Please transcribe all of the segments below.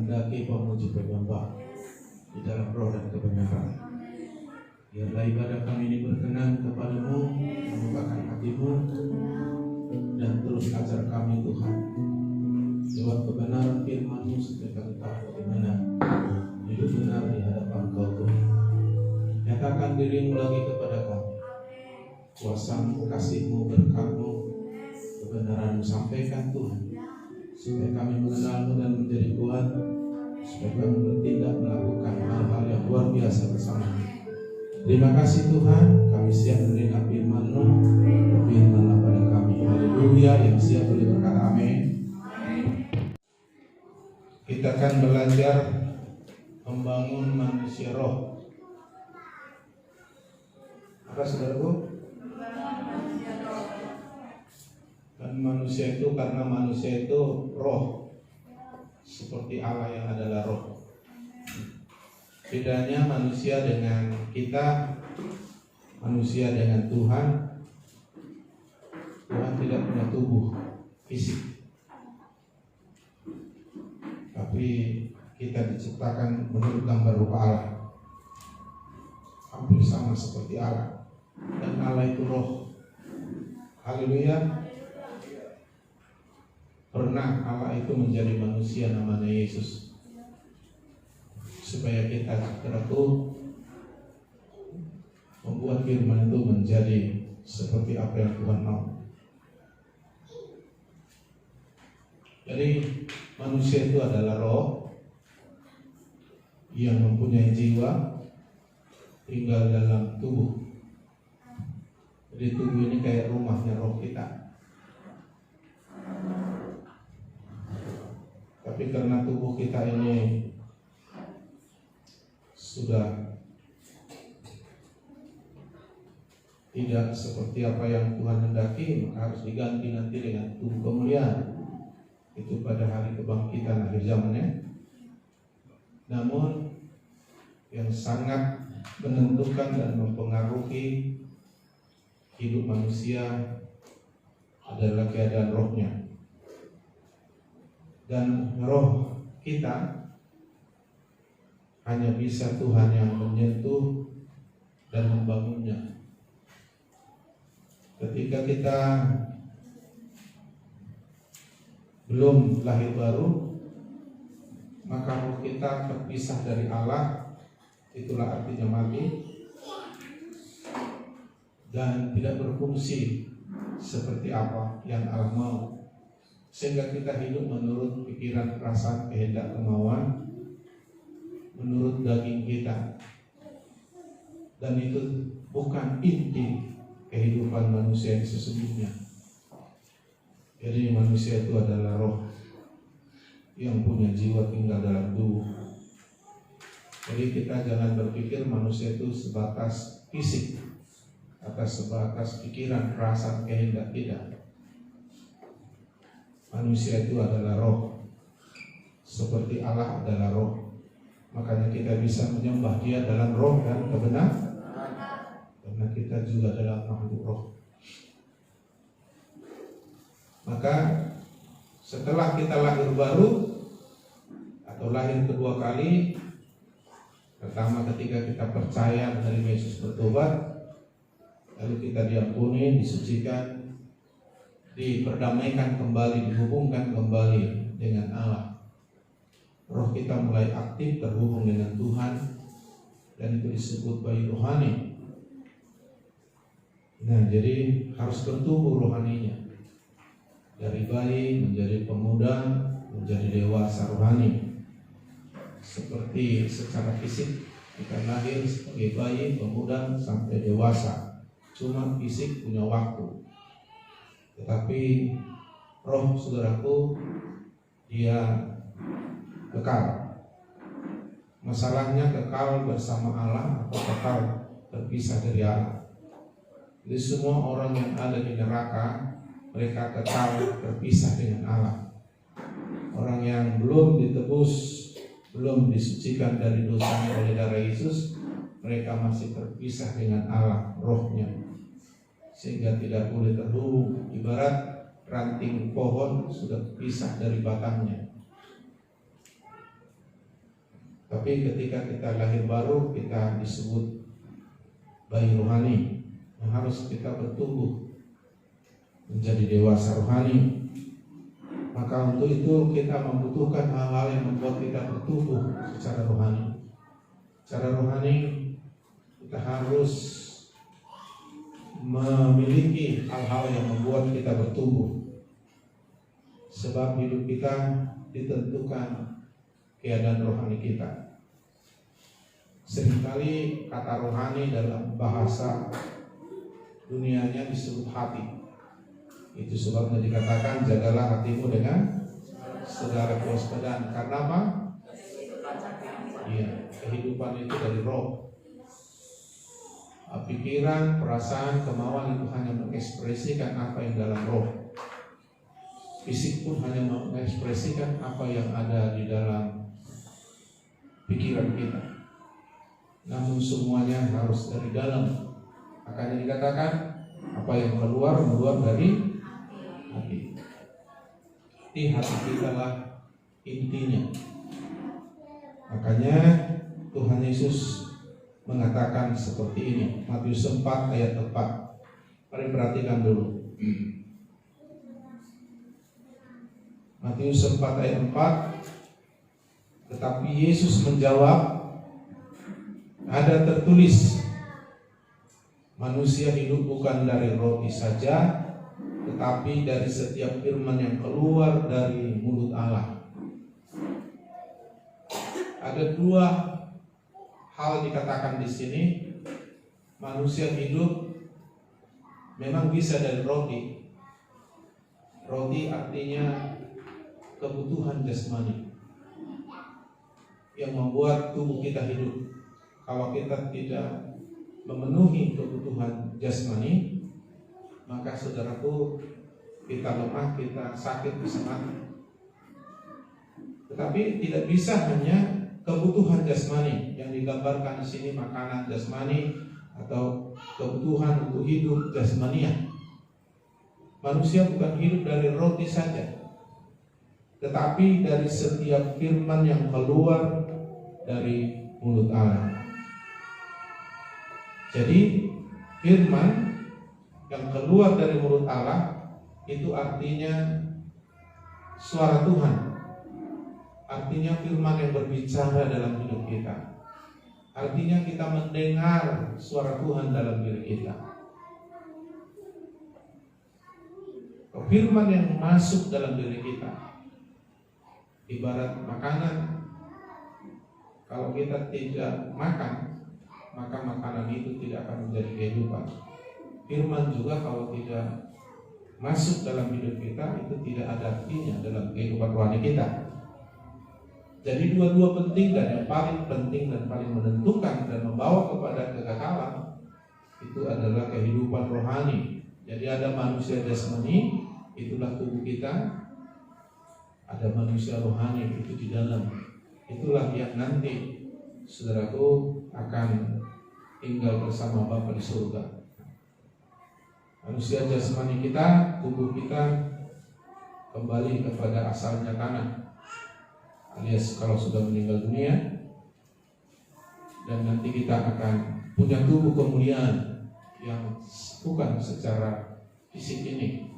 menghendaki pemuji penyembah di dalam roh dan kebenaran. Biarlah ibadah kami ini berkenan kepadamu, membukakan hatimu, dan terus ajar kami Tuhan lewat kebenaran firman-Mu supaya kami tahu bagaimana hidup benar di hadapan Kau Tuhan. Nyatakan diri-Mu lagi kepada kami, kuasa-Mu, kasih-Mu, berkat-Mu, kebenaran-Mu sampaikan Tuhan, supaya kami mengenal-Mu dan menjadi kuat, supaya kami bertindak melakukan hal-hal yang luar biasa bersama-Mu. Terima kasih Tuhan, kami siap menerima firman-Mu, firman-Mu pada kami. Haleluya, yang siap boleh berkata amin. Kita akan belajar membangun manusia roh. Apa saudaraku? Dan manusia itu, karena manusia itu roh, seperti Allah yang adalah roh. Bedanya manusia dengan kita, manusia dengan Tuhan. Tuhan tidak punya tubuh fisik, tapi kita diciptakan menurut gambar rupa Allah, hampir sama seperti Allah. Dan Allah itu roh. Haleluya. Pernah Allah itu menjadi manusia, namanya Yesus, supaya kita terus membuat firman itu menjadi seperti apa yang Tuhan mau. Jadi manusia itu adalah roh yang mempunyai jiwa, tinggal dalam tubuh. Jadi tubuh ini kayak rumahnya roh kita. Tapi karena tubuh kita ini sudah tidak seperti apa yang Tuhan hendaki, maka harus diganti nanti dengan tubuh kemuliaan. Itu pada hari kebangkitan akhir zamannya. Namun yang sangat menentukan dan mempengaruhi hidup manusia adalah keadaan rohnya. Dan roh kita hanya bisa Tuhan yang menyentuh dan membangunnya. Ketika kita belum lahir baru, maka roh kita terpisah dari Allah. Itulah artinya mati dan tidak berfungsi seperti apa yang Allah mau. Sehingga kita hidup menurut pikiran, perasaan, kehendak, kemauan, menurut daging kita. Dan itu bukan inti kehidupan manusia yang sesungguhnya. Jadi manusia itu adalah roh yang punya jiwa tinggal dalam tubuh. Jadi kita jangan berpikir manusia itu sebatas fisik, atau sebatas pikiran, perasaan, kehendak, tidak. Manusia itu adalah roh, seperti Allah adalah roh. Makanya kita bisa menyembah Dia dalam roh dan kebenaran, karena kita juga adalah makhluk roh. Maka setelah kita lahir baru atau lahir kedua kali, pertama ketika kita percaya menerima Yesus, bertobat, lalu kita diampuni, disucikan, diperdamaikan kembali, dihubungkan kembali dengan Allah. Roh kita mulai aktif terhubung dengan Tuhan, dan itu disebut bayi rohani. Nah, jadi harus bertumbuh rohaninya, dari bayi menjadi pemuda, menjadi dewasa rohani. Seperti secara fisik kita lahir sebagai bayi, pemuda sampai dewasa. Cuma fisik punya waktu, tetapi roh, saudaraku, dia kekal. Masalahnya kekal bersama Allah atau kekal terpisah dari Allah. Jadi semua orang yang ada di neraka, mereka kekal terpisah dengan Allah. Orang yang belum ditebus, belum disucikan dari dosa oleh darah Yesus, mereka masih terpisah dengan Allah, rohnya, sehingga tidak boleh terhubung. Ibarat ranting pohon sudah terpisah dari batangnya. Tapi ketika kita lahir baru, kita disebut bayi rohani yang harus kita bertumbuh menjadi dewasa rohani. Maka untuk itu kita membutuhkan hal-hal yang membuat kita bertumbuh secara rohani. Secara rohani kita harus memiliki hal-hal yang membuat kita bertumbuh. Sebab hidup kita ditentukan keadaan rohani kita. Seringkali kata rohani dalam bahasa dunianya disebut hati. Itu sebabnya dikatakan jagalah hatimu dengan segala kewaspadaan. Karena apa? Iya, kehidupan itu dari roh. Pikiran, perasaan, kemauan itu hanya mengekspresikan apa yang dalam roh. Fisik pun hanya mengekspresikan apa yang ada di dalam pikiran kita. Namun semuanya harus dari dalam. Makanya dikatakan apa yang keluar dari hati. Di hati kita lah intinya. Makanya Tuhan Yesus mengatakan seperti ini. Matius 4 ayat 4. Mari perhatikan dulu. Matius 4 ayat 4. Tetapi Yesus menjawab, ada tertulis, manusia hidup bukan dari roti saja, tetapi dari setiap firman yang keluar dari mulut Allah. Ada dua hal dikatakan di sini. Manusia hidup memang bisa dari roti. Roti artinya kebutuhan jasmani yang membuat tubuh kita hidup. Kalau kita tidak memenuhi kebutuhan jasmani, maka saudaraku, kita lemah, kita sakit, bisa mati. Tetapi tidak bisa hanya kebutuhan jasmani yang digambarkan di sini, makanan jasmani atau kebutuhan untuk hidup jasmania. Manusia bukan hidup dari roti saja, tetapi dari setiap firman yang keluar dari mulut Allah. Jadi firman yang keluar dari mulut Allah itu artinya suara Tuhan. Artinya firman yang berbicara dalam hidup kita. Artinya kita mendengar suara Tuhan dalam diri kita. Firman yang masuk dalam diri kita ibarat makanan. Kalau kita tidak makan, maka makanan itu tidak akan menjadi kehidupan. Firman juga kalau tidak masuk dalam hidup kita, itu tidak ada artinya dalam kehidupan rohani kita. Jadi dua-dua penting, dan yang paling penting dan paling menentukan dan membawa kepada kekekalan itu adalah kehidupan rohani. Jadi ada manusia jasmani, itulah tubuh kita. Ada manusia rohani, itu di dalam. Itulah yang nanti saudaraku akan tinggal bersama Bapa di surga. Manusia jasmani kita, tubuh kita kembali kepada asalnya tanah, alias kalau sudah meninggal dunia. Dan nanti kita akan punya tubuh kemuliaan yang bukan secara fisik ini.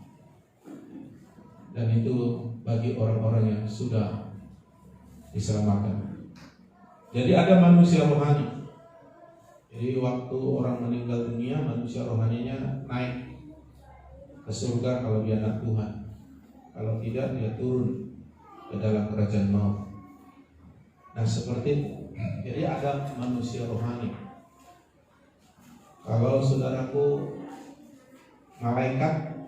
Dan itu bagi orang-orang yang sudah diselamatkan. Jadi ada manusia rohani. Jadi waktu orang meninggal dunia, manusia rohaninya naik ke surga kalau dia anak Tuhan. Kalau tidak, dia turun ke dalam kerajaan maut. Nah seperti itu. Jadi ada manusia rohani. Kalau saudaraku, malaikat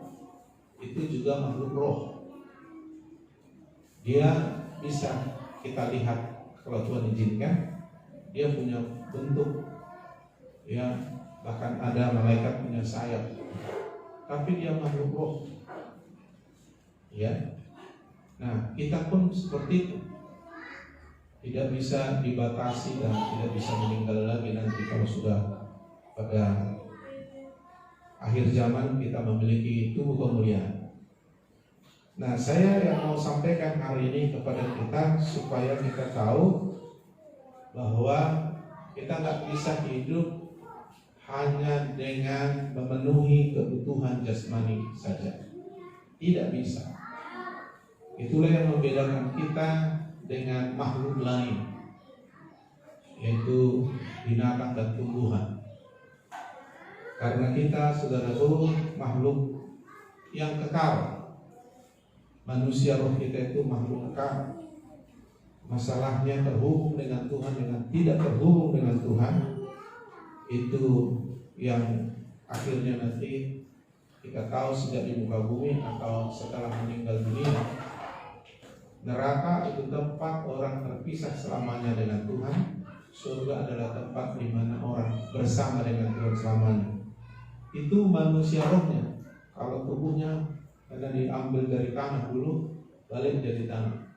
itu juga makhluk roh. Dia bisa kita lihat, kalau Tuhan izinkan, dia punya bentuk, ya, bahkan ada malaikat punya sayap, tapi dia makhluk roh, ya. Nah kita pun seperti itu, tidak bisa dibatasi dan tidak bisa meninggal lagi nanti kalau sudah pada akhir zaman kita memiliki tubuh kemuliaan. Nah, saya yang mau sampaikan hari ini kepada kita supaya kita tahu bahwa kita nggak bisa hidup hanya dengan memenuhi kebutuhan jasmani saja. Tidak bisa. Itulah yang membedakan kita dengan makhluk lain, yaitu binatang dan tumbuhan. Karena kita, saudaraku, makhluk yang kekal. Manusia roh kita itu makhluk kekal. Masalahnya terhubung dengan Tuhan dengan tidak terhubung dengan Tuhan, itu yang akhirnya nanti kita tahu sejak di muka bumi atau setelah meninggal dunia. Neraka itu tempat orang terpisah selamanya dengan Tuhan. Surga adalah tempat di mana orang bersama dengan Tuhan selamanya. Itu manusia rohnya. Kalau tubuhnya karena diambil dari tanah dulu, balik jadi tanah.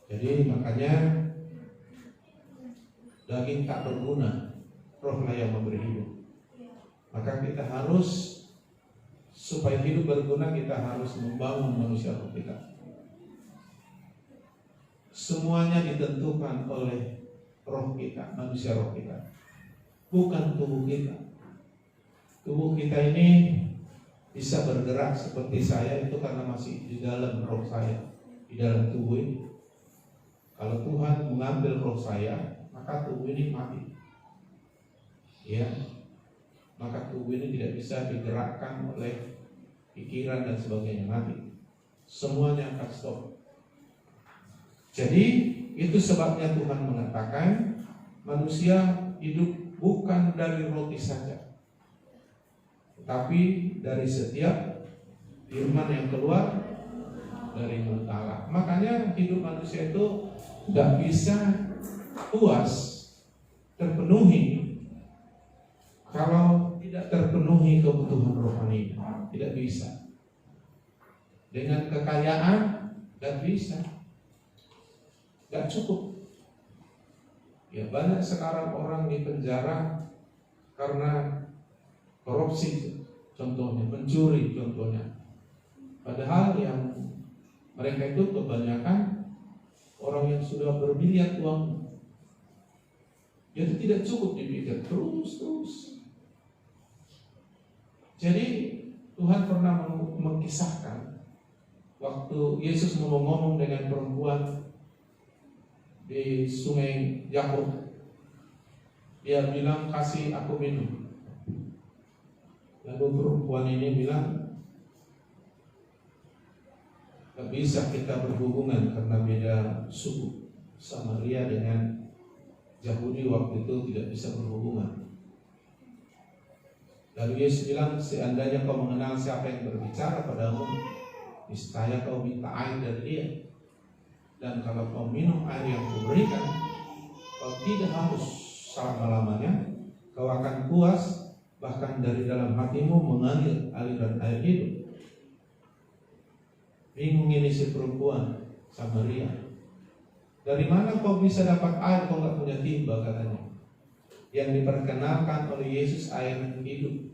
Jadi makanya daging tak berguna, rohlah yang memberi hidup. Maka kita harus, supaya hidup berguna, kita harus membangun manusia roh kita. Semuanya ditentukan oleh roh kita, manusia roh kita, bukan tubuh kita. Tubuh kita ini bisa bergerak seperti saya itu karena masih di dalam roh saya, di dalam tubuh ini. Kalau Tuhan mengambil roh saya, maka tubuh ini mati. Ya, maka tubuh ini tidak bisa digerakkan oleh pikiran dan sebagainya, mati. Semuanya akan stop. Jadi itu sebabnya Tuhan mengatakan manusia hidup bukan dari roti saja, tapi dari setiap firman yang keluar dari mulut Allah. Makanya hidup manusia itu tidak bisa puas, terpenuhi kalau tidak terpenuhi kebutuhan rohani. Tidak bisa. Dengan kekayaan tidak bisa, tidak cukup. Ya, banyak sekarang orang di penjara karena korupsi, contohnya pencuri, contohnya. Padahal yang mereka itu kebanyakan orang yang sudah bermiliar uang. Jadi tidak cukup dipikir terus. Jadi Tuhan pernah mengkisahkan waktu Yesus ngomong-ngomong dengan perempuan di sungai Yakub. Dia bilang, kasih aku minum. Lalu perempuan ini bilang, gak bisa kita berhubungan karena beda suku. Samaria dengan Yahudi waktu itu tidak bisa berhubungan. Lalu Yesus bilang, seandainya kau mengenal siapa yang berbicara padamu, niscaya kau minta air dari dia. Dan kalau kau minum air yang kuberikan, kau tidak haus selama-lamanya, kau akan puas, bahkan dari dalam hatimu mengalir aliran air hidup. Bingung ini si perempuan Samaria. Dari mana kau bisa dapat air kau gak punya timba, katanya. Yang diperkenalkan oleh Yesus air hidup,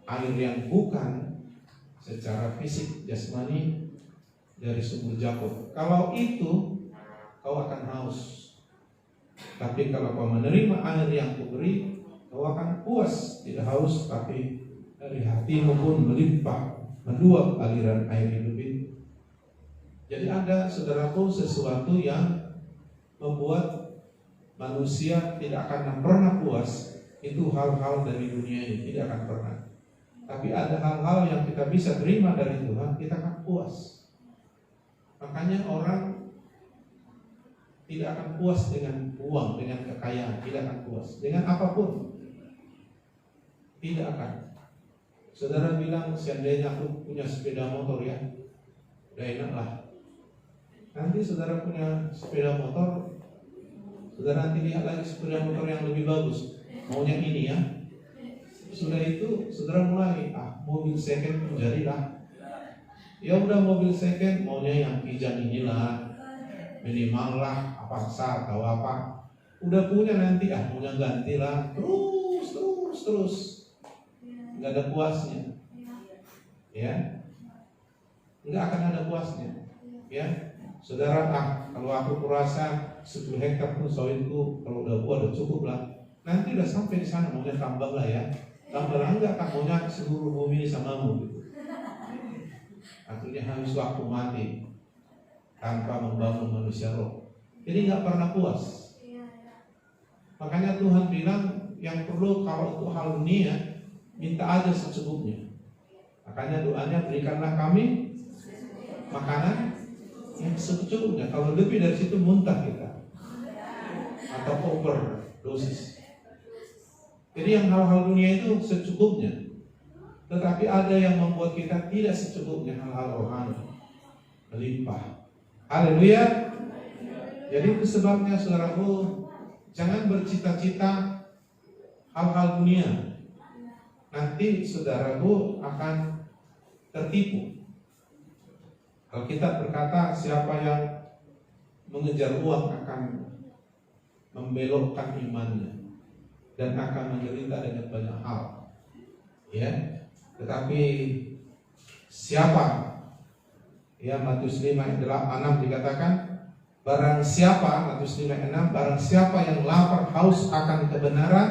air yang bukan secara fisik jasmani dari sumber Yakub. Kalau itu kau akan haus. Tapi kalau kau menerima air yang kuberi, kau akan puas, tidak haus, tapi dari hatimu pun melimpah, meluap aliran air hidup itu. Jadi ada, saudaraku, sesuatu yang membuat manusia tidak akan pernah puas. Itu hal-hal dari dunia ini, tidak akan pernah. Tapi ada hal-hal yang kita bisa terima dari Tuhan, kita akan puas. Makanya orang tidak akan puas dengan uang, dengan kekayaan, tidak akan puas dengan apapun, tidak akan. Saudara bilang, seandainya aku punya sepeda motor, ya udah enak lah. Nanti saudara punya sepeda motor, saudara nanti lihat lagi sepeda motor yang lebih bagus, maunya ini ya. Sudah itu saudara mulai, mobil second pun jadilah. Ya udah, mobil second maunya yang pijan inilah, minimal lah, Avanza atau apa. Udah punya nanti, maunya ganti lah. Terus nggak ada puasnya, ya, nggak akan ada puasnya, ya. Saudara, kalau aku kurasa 10 hektar pun sawitku kalau udah buah udah cukup lah. Nanti udah sampai di sana maunya tambah lah ya. Tambah lah enggak kan maunya seluruh bumi ini samamu gitu. Akhirnya habis waktu mati tanpa membangun manusia roh. Jadi nggak pernah puas. Makanya Tuhan bilang yang perlu kalau untuk hal dunia minta aja secukupnya. Makanya doanya berikanlah kami makanan yang secukupnya. Kalau lebih dari situ muntah kita atau overdosis. Jadi yang hal-hal dunia itu secukupnya. Tetapi ada yang membuat kita tidak secukupnya, hal-hal rohani melimpah. Haleluya. Jadi itu sebabnya saudaraku, jangan bercita-cita hal-hal dunia. Nanti saudaraku akan tertipu. Kalau kita berkata siapa yang mengejar uang akan membelokkan imannya dan akan menderita dengan banyak hal. Ya. Tetapi siapa? Ya, Matius 5 ayat 6 dikatakan, barang siapa, Matius 5 ayat 6, barang siapa yang lapar haus akan kebenaran,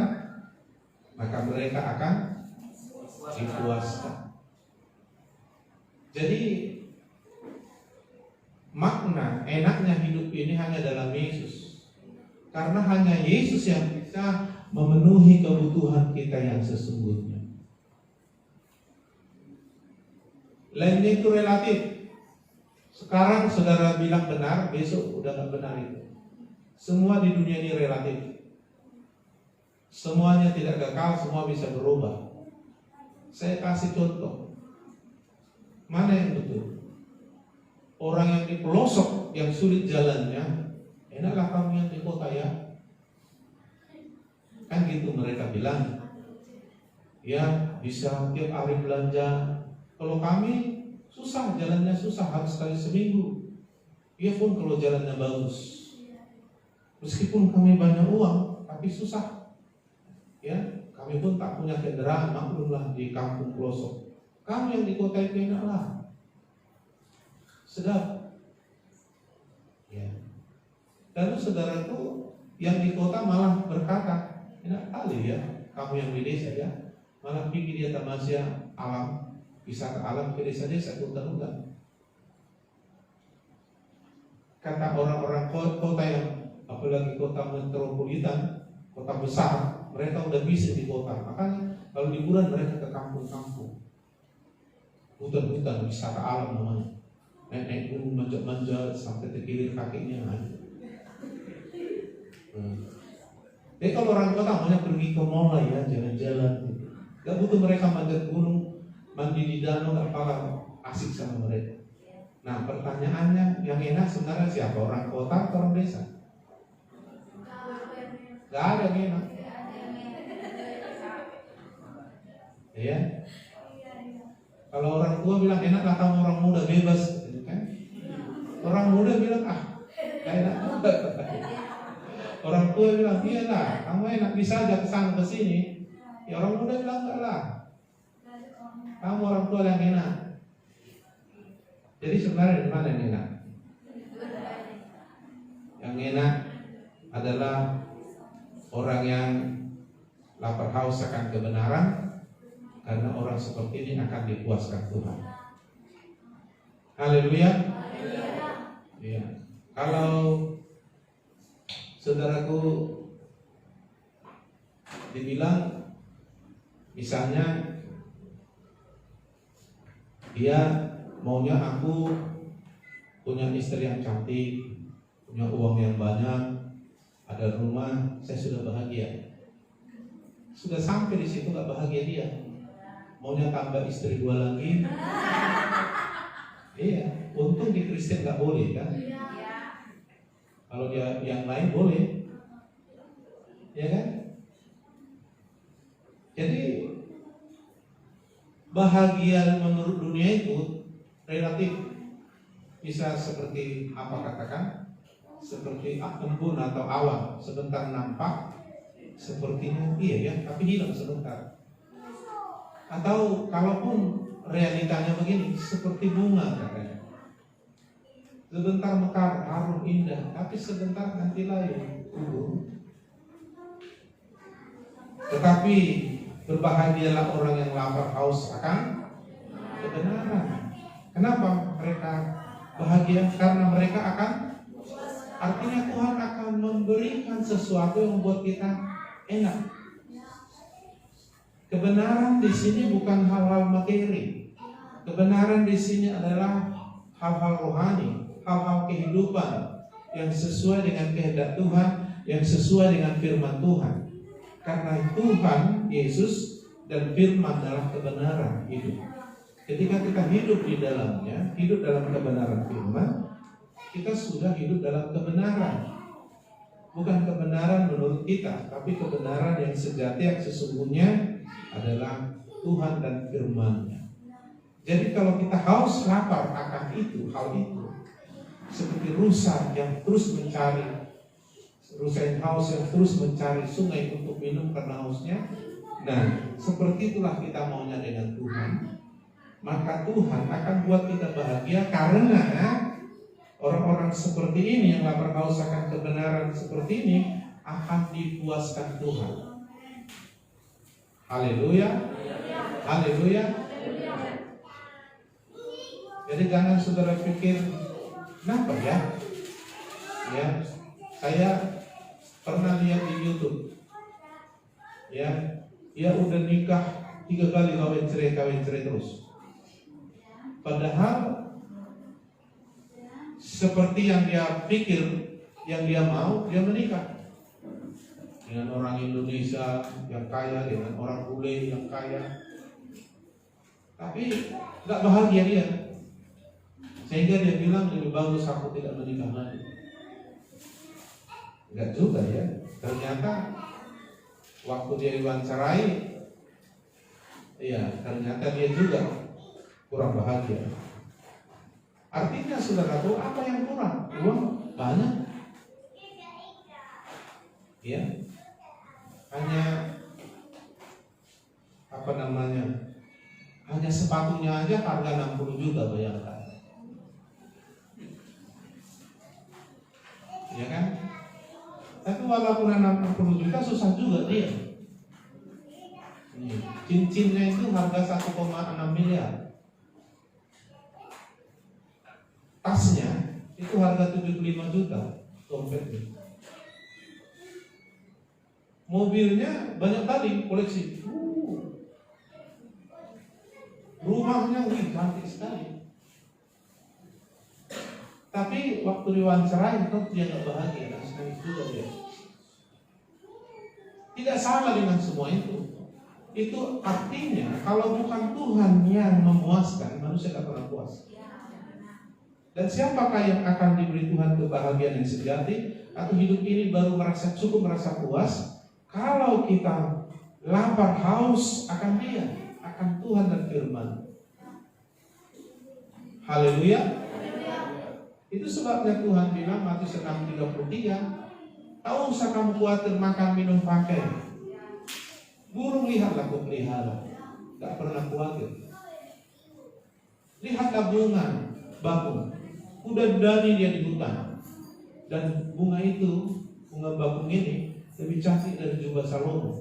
maka mereka akan dipuaskan. Jadi makna enaknya hidup ini hanya dalam Yesus. Karena hanya Yesus yang bisa memenuhi kebutuhan kita yang sesungguhnya. Lainnya itu relatif. Sekarang saudara bilang benar, besok udah gak benar itu. Semua di dunia ini relatif. Semuanya tidak kekal, semua bisa berubah. Saya kasih contoh. Mana yang betul? Orang yang di pelosok, yang sulit jalannya, enaklah kamu yang di kota ya. Kan gitu mereka bilang. Ya bisa tiap hari belanja. Kalau kami susah, jalannya susah, harus sekali seminggu. Ia pun kalau jalannya bagus. Meskipun kami banyak uang, tapi susah. Ya, kami pun tak punya kendaraan, maklumlah di kampung pelosok. Kamu yang di kota itu enaklah. Sedap. Ya. Lalu saudaraku yang di kota malah berkata, enak kali ya, kamu yang di desa ya, malah bikin dia tamasya alam. Wisata alam ke desa-desa hutan-hutan. Kata orang-orang kota yang apalagi kota metropolitan, kota besar, mereka udah bisa di kota. Makanya kalau liburan mereka ke kampung-kampung, hutan-hutan, wisata alam namanya. Naik gunung manjat-manjat sampai terkilir kakinya. Jadi kalau orang kota maunya pergi ke mall ya, jalan-jalan. Gak butuh mereka manjat gunung, mandi di danau, gak apa-apa, asik sama mereka. Nah pertanyaannya, yang enak sebenarnya siapa? Orang kota atau orang desa? Gak ada yang enak. Ya. Kalau orang tua bilang enaklah kamu orang muda bebas, kan? Orang muda bilang gak enak. Orang tua bilang iyalah, kamu enak bisa aja kesana kesini. Ya orang muda bilang enggak lah. Kamu orang tua yang enak. Jadi sebenarnya di mana yang enak? Yang enak adalah orang yang lapar haus akan kebenaran, karena orang seperti ini akan dipuaskan Tuhan. Haleluya. Ya. Kalau saudaraku dibilang misalnya dia maunya aku punya istri yang cantik, punya uang yang banyak, ada rumah, saya sudah bahagia. Sudah sampai di situ gak bahagia dia. Maunya tambah istri 2 lagi. Iya, untung di Kristen gak boleh kan? Kalau dia yang lain boleh. Ya kan? Jadi bahagia menurut dunia itu relatif. Bisa seperti apa katakan? Seperti embun atau awan, sebentar nampak sepertinya iya ya, tapi hilang sebentar. Atau kalaupun realitanya begini, seperti bunga katanya. sebentar mekar, harum, indah, tapi sebentar nanti layu, kubur. Tetapi berbahagialah orang yang lapar haus akan kebenaran. Kenapa mereka bahagia? Karena mereka akan, artinya Tuhan akan memberikan sesuatu yang membuat kita enak. Kebenaran di sini bukan hal-hal materi. Kebenaran di sini adalah hal-hal rohani, hal-hal kehidupan yang sesuai dengan kehendak Tuhan, yang sesuai dengan firman Tuhan. Karena Tuhan Yesus dan firman adalah kebenaran hidup. Ketika kita hidup di dalamnya, hidup dalam kebenaran firman, kita sudah hidup dalam kebenaran. Bukan kebenaran menurut kita, tapi kebenaran yang sejati, yang sesungguhnya adalah Tuhan dan firman-Nya. Jadi kalau kita haus lapar akan itu, hal itu, seperti rusa yang terus mencari, rusa yang haus yang terus mencari sungai untuk minum karena hausnya. Nah, seperti itulah kita maunya dengan Tuhan. Maka Tuhan akan buat kita bahagia karena orang-orang seperti ini yang lapar haus akan kebenaran seperti ini akan dipuaskan Tuhan. Haleluya. Haleluya. Jadi jangan saudara pikir, kenapa ya? Ya, saya pernah lihat di YouTube. Ya, dia udah nikah 3 kali kawin cerai terus. Padahal seperti yang dia pikir, yang dia mau, dia menikah dengan orang Indonesia yang kaya, dengan orang bule yang kaya, tapi nggak bahagia dia, sehingga dia bilang lebih bagus aku tidak menikah lagi. Nggak juga ya, ternyata waktu dia diwawancarai, ya ternyata dia juga kurang bahagia. Artinya saudaraku, apa yang kurang? Uang banyak. Ya. Hanya hanya sepatunya aja harga 60 juta, bayangkan. Ya kan? Tapi walaupun 60 juta susah juga dia. Cincinnya itu harga 1,6 miliar. Tasnya itu harga 75 juta, dompetnya. Mobilnya banyak kali koleksi. Rumahnya cantik sekali. Tapi waktu diwawancara itu dia nggak bahagia, nangis juga dia. Tidak sama dengan semua itu. Itu artinya kalau bukan Tuhan yang memuaskan, manusia tidak pernah puas. Dan siapakah yang akan diberi Tuhan kebahagiaan yang sejati atau hidup ini baru merasa cukup, merasa puas kalau kita lapar haus akan Dia, akan Tuhan dan firman. Haleluya. Itu sebabnya Tuhan bilang Matius 6:33, tak usah kamu khawatir makan minum pakai. Burung lihatlah aku pelihara, tak pernah khawatir. Lihatlah bunga bakung, udah dari dia di hutan, dan bunga itu, bunga bakung ini lebih cantik dari jubah Salomo.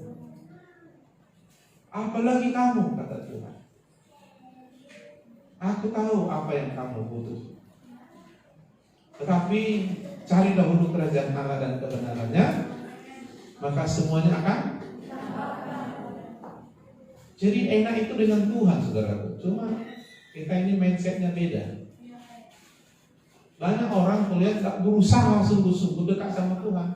Apalagi kamu, kata Tuhan. Aku tahu apa yang kamu butuh. Tetapi cari dahulu kerajaan Allah dan kebenarannya, maka semuanya akan. Jadi enak itu dengan Tuhan, saudaraku. Cuma kita ini mindsetnya beda. Banyak orang kulihat tak berusaha sungguh-sungguh dekat sama Tuhan.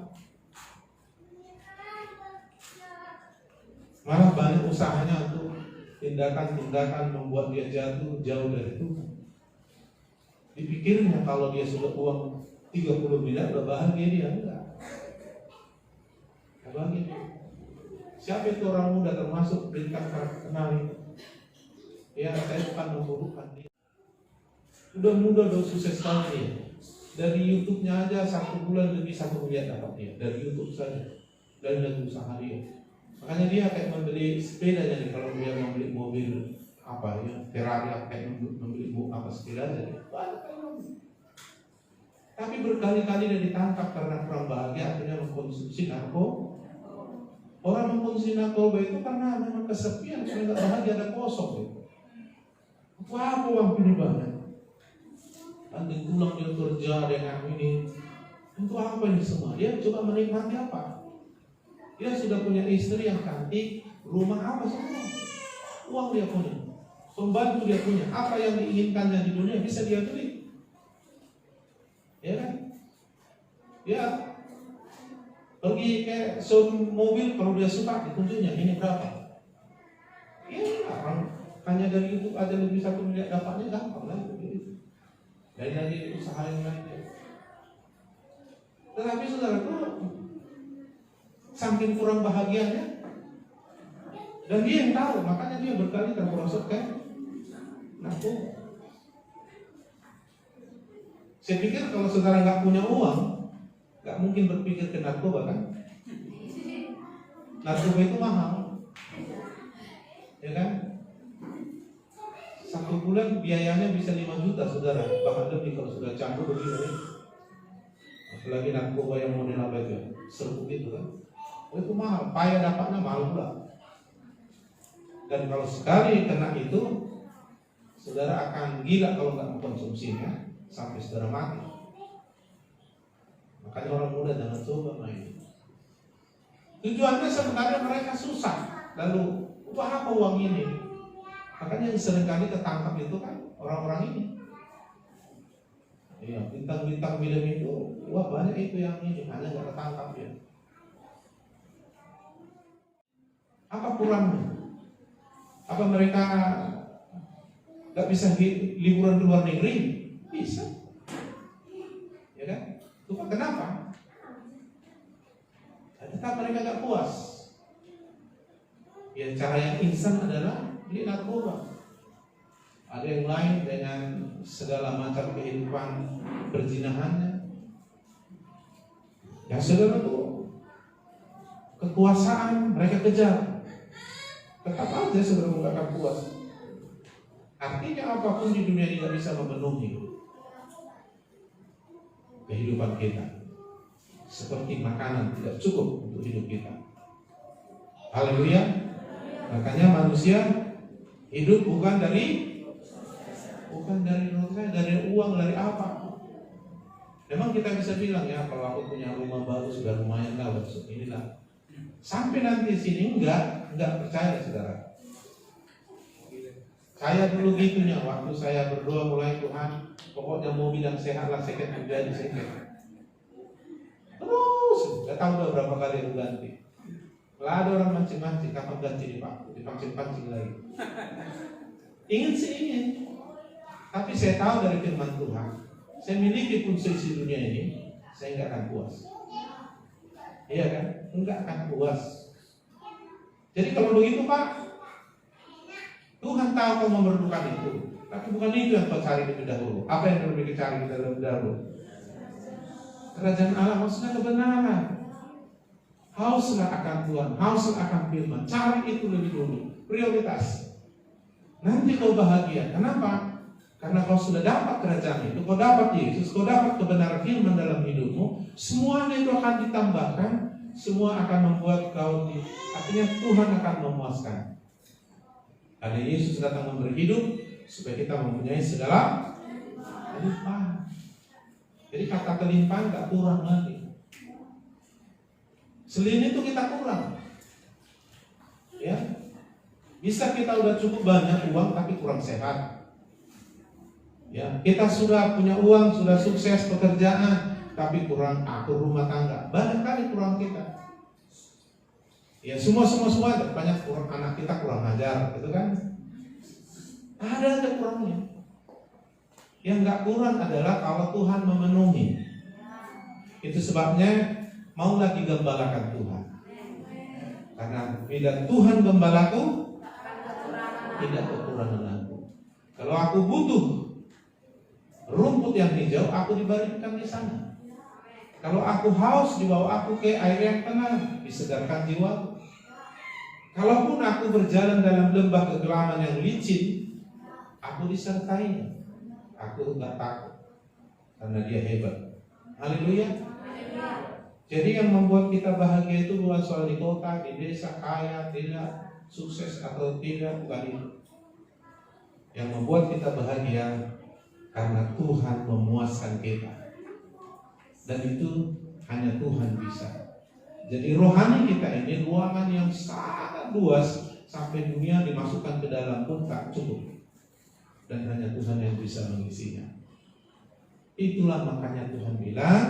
Malah banyak usahanya untuk tindakan-tindakan membuat dia jatuh jauh dari Tuhan. Dipikirnya kalau dia sudah uang 30 miliar udah bahagia dia, enggak. Bahagia. Siapa itu orang muda termasuk bintang terkenal itu? Ya, saya bukan memburukan dia. Udah muda, udah sukses sekali dia. Dari YouTube-nya aja 1 bulan lebih 1 miliar dapat dia. Dari YouTube saja, dari usaha dia. Makanya dia kayak membeli sepeda jadi kalau dia membeli mobil apa ya, Ferrari kayak membeli apa sepeda jadi. Tapi berkali-kali dia ditangkap karena kurang bahagia, akhirnya mengkonsumsi narkoba. Orang mengkonsumsi narkoba itu karena memang kesepian, karena nggak bahagia, ada kosong gitu. Apa uang ini banyak? Nanti pulang dia kerja dengan ini. Untuk apa ini semua? Dia coba menikmati apa? Dia sudah punya istri yang cantik, rumah apa semua. Uang dia punya, pembantu dia punya. Apa yang diinginkannya di dunia bisa dia beli. Ya kan? Ya, pergi ke showroom mobil, kalau dia suka ditunjuknya ini berapa. Ya, orang hanya dari itu aja lebih 1 miliar dapatnya gampang lah gitu. Dari lagi usaha yang lain. Tetapi saudaraku, saking kurang bahagianya, dan dia yang tahu, makanya dia berkali terperosok ke narkoba. Saya pikir kalau saudara nggak punya uang, nggak mungkin berpikir ke narkoba kan? Narkoba itu mahal, ya kan? 1 bulan biayanya bisa 5 juta saudara, bahkan lebih kalau sudah campur begini. Apalagi narkoba yang model apa itu, serbuk itu kan? Itu mahal, payah dapatnya mahal pula. Dan kalau sekali kena itu, saudara akan gila kalau nggak mengkonsumsinya sampai saudara mati. Makanya orang muda jangan coba main. Tujuannya sebenarnya mereka susah. Lalu untuk apa uang ini? Makanya yang seringkali ketangkap itu kan orang-orang ini. Iya, bintang-bintang film itu, wah banyak itu yang ini, hanya nggak ketangkap ya. Apa kurangnya? Apa mereka nggak bisa liburan ke luar negeri? Bisa, ya kan? Itu kenapa? Tetap mereka nggak puas. Ya cara yang instan adalah beli narkoba. Ada yang lain dengan segala macam kehidupan perzinahannya. Ya saudara tuh, kekuasaan mereka kejar. Tetap aja saudara nggak akan puas. Artinya apapun di dunia ini tidak bisa memenuhi kehidupan kita. Seperti makanan tidak cukup untuk hidup kita. Haleluya. Makanya manusia hidup bukan dari roti, dari uang, dari apa. Memang kita bisa bilang ya, kalau aku punya rumah baru sudah lumayan lah, inilah. Sampai nanti sini enggak percaya saudara. Saya dulu gitunya, waktu saya berdoa mulai Tuhan, pokoknya mobil yang sehat lah, second menjadi second. Terus, gak tahu udah berapa kali aku ganti. Lah ada orang mancing-mancing, kapan ganti di Pak? Dipancing-pancing lagi. Ingin sih ingin. Tapi saya tahu dari firman Tuhan, saya miliki pun seisi dunia ini, saya nggak akan puas. Iya kan? Nggak akan puas. Jadi kalau begitu Pak, Tuhan tahu kau memerlukan itu, tapi bukan itu yang kau cari lebih dahulu. Apa yang perlu kita cari lebih dahulu? Kerajaan Allah maksudnya kebenaran. Hauslah akan Tuhan, hauslah akan firman. Cari itu lebih dulu, prioritas. Nanti kau bahagia. Kenapa? Karena kau sudah dapat kerajaan itu, kau dapat Yesus, kau dapat kebenaran firman dalam hidupmu. Semuanya itu akan ditambahkan, semua akan membuat kau artinya Tuhan akan memuaskan. Karena Yesus datang memberi hidup supaya kita mempunyai segala kelimpahan. Jadi kata kelimpahan gak kurang lagi. Selain itu kita kurang. Ya. Bisa kita udah cukup banyak uang tapi kurang sehat. Ya, kita sudah punya uang, sudah sukses pekerjaan tapi kurang atur rumah tangga. Banyak kali kurang kita. Ya, semua banyak kurang, anak kita kurang ajar, gitu kan? Ada aja kurangnya. Yang nggak kurang adalah kalau Tuhan memenuhi. Itu sebabnya maulah digembalakan Tuhan. Karena bila Tuhan gembalaku, tidak kekurangan aku. Kalau aku butuh rumput yang hijau, aku dibaringkan di sana. Kalau aku haus, dibawa aku ke air yang tenang, disegarkan jiwaku. Kalaupun aku berjalan dalam lembah kegelapan yang licin, aku disertainya. Aku tidak takut, karena Dia hebat. Haleluya. Jadi yang membuat kita bahagia itu bukan soal di kota, di desa, kaya, tidak, sukses atau tidak, bukan itu. Yang membuat kita bahagia karena Tuhan memuaskan kita. Dan itu hanya Tuhan bisa. Jadi rohani kita ini ruangan yang sangat luas, sampai dunia dimasukkan ke dalam pun tak cukup. Dan hanya Tuhan yang bisa mengisinya. Itulah makanya Tuhan bilang,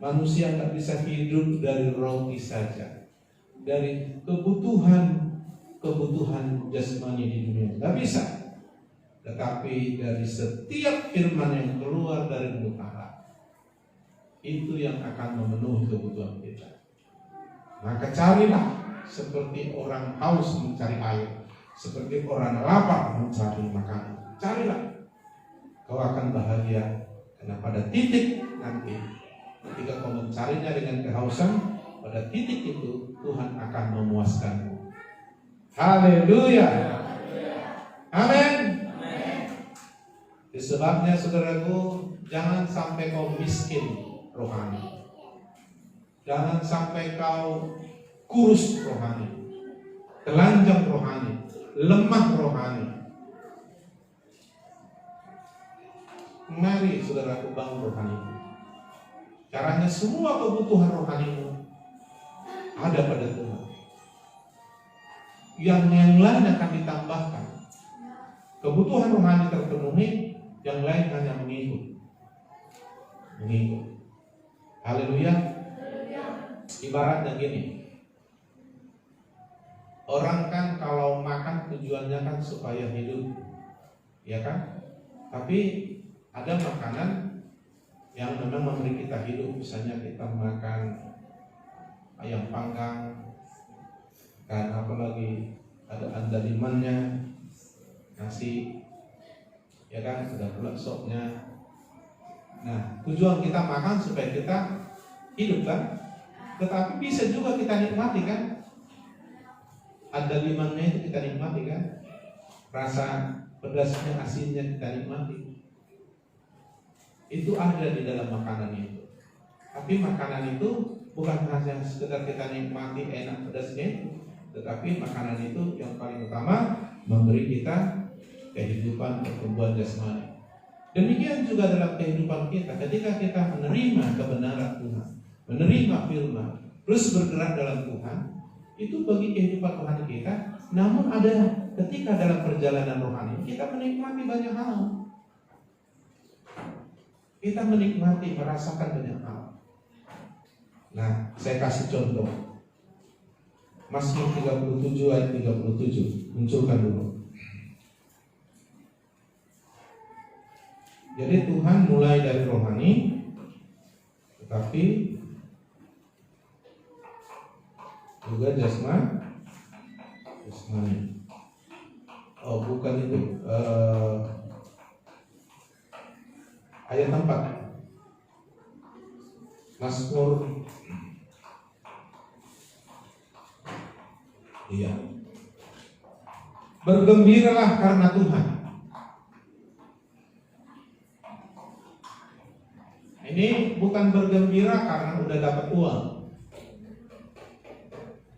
manusia tak bisa hidup dari roti saja, dari kebutuhan jasmani di dunia, tak bisa. Tetapi dari setiap firman yang keluar dari mulut Allah, itu yang akan memenuhi kebutuhan kita. Maka carilah seperti orang haus mencari air, seperti orang lapar mencari makanan. Carilah, kau akan bahagia. Karena pada titik nanti, ketika kau mencarinya dengan kehausan, pada titik itu Tuhan akan memuaskanmu. Haleluya. Amin. Sebabnya saudaraku, jangan sampai kau miskin rohani. Jangan sampai kau kurus rohani, telanjang rohani, lemah rohani. Mari saudaraku bangun rohanimu. Caranya semua kebutuhan rohanimu ada pada Tuhan. Yang lain akan ditambahkan. Kebutuhan rohani terpenuhi, yang lain hanya mengikut. Haleluya. Ibaratnya gini, orang kan kalau makan tujuannya kan supaya hidup, ya kan? Tapi ada makanan yang memang memberi kita hidup. Misalnya kita makan ayam panggang, dan apalagi ada andalimannya, nasi, ya kan, ada pula sopnya. Nah, tujuan kita makan supaya kita hidup kan. Tetapi bisa juga kita nikmati kan. Andalimannya itu kita nikmati kan. Rasa pedasnya, asinnya kita nikmati. Itu ada di dalam makanan itu. Tapi makanan itu bukan hanya sekedar kita nikmati enak pedasnya, tetapi makanan itu yang paling utama memberi kita kehidupan, pertumbuhan jasmani. Demikian juga dalam kehidupan kita, ketika kita menerima kebenaran Tuhan, menerima firman, terus bergerak dalam Tuhan, itu bagi kehidupan rohani kita. Namun ada ketika dalam perjalanan rohani kita menikmati banyak hal. Kita menikmati, merasakan banyak hal. Nah, saya kasih contoh. Mazmur 37 ayat 37, munculkan dulu. Jadi Tuhan mulai dari rohani, tetapi juga jasmani. Oh, bukan itu. Ayat 4. Mazmur. Iya. Bergembiralah karena Tuhan. Ini bukan bergembira karena udah dapat uang,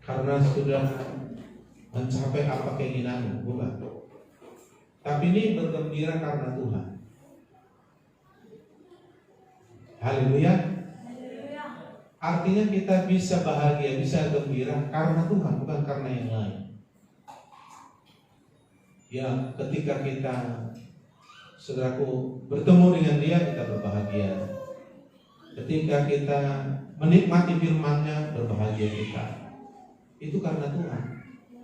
karena sudah mencapai apa keinginanmu, bukan. Tapi ini bergembira karena Tuhan. Haleluya. Artinya kita bisa bahagia, bisa gembira karena Tuhan, bukan karena yang lain. Ya, ketika kita, saudaraku, bertemu dengan Dia, kita berbahagia. Ketika kita menikmati firman-Nya, berbahagia kita. Itu karena Tuhan.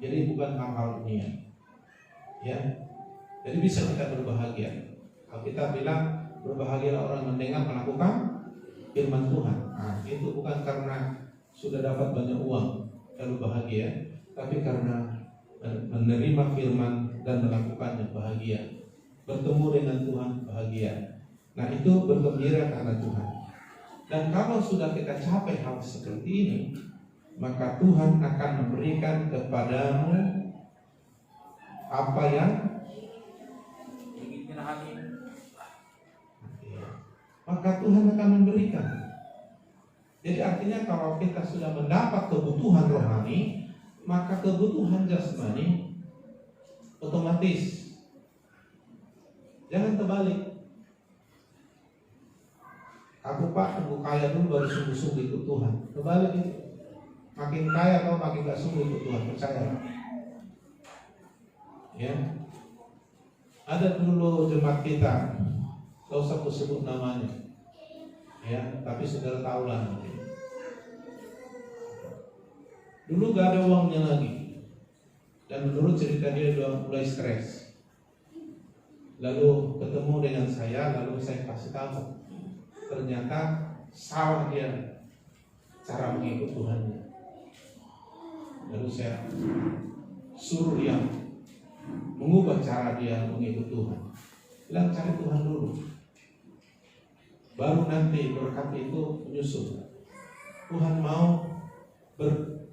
Jadi bukan hal-hal dunia. Ya. Jadi bisa kita berbahagia. Kalau kita bilang berbahagialah orang mendengar, melakukan firman Tuhan. Nah, itu bukan karena sudah dapat banyak uang lalu bahagia, tapi karena menerima firman dan melakukannya bahagia. Bertemu dengan Tuhan bahagia. Nah, itu bergembira karena Tuhan. Dan kalau sudah kita capai hal seperti ini, maka Tuhan akan memberikan kepadamu apa yang ingin hati. Maka maka Tuhan akan memberikan. Jadi artinya kalau kita sudah mendapat kebutuhan rohani, maka kebutuhan jasmani otomatis. Jangan terbalik. Aku tunggu kaya dulu baru sungguh-sungguh ikut Tuhan. Terbalik itu. Makin kaya atau makin gak sungguh ikut Tuhan, percaya. Ya. Ada dulu jemaat kita, gak usah aku sebut namanya. Ya, tapi saudara tahu lah nanti. Dulu gak ada uangnya lagi, dan menurut cerita dia mulai stres. Lalu ketemu dengan saya, lalu saya kasih tahu, ternyata salah dia cara mengikut Tuhannya. Lalu saya suruh dia mengubah cara dia mengikut Tuhan. Bilang cari Tuhan dulu, baru nanti berkat itu menyusul. Tuhan mau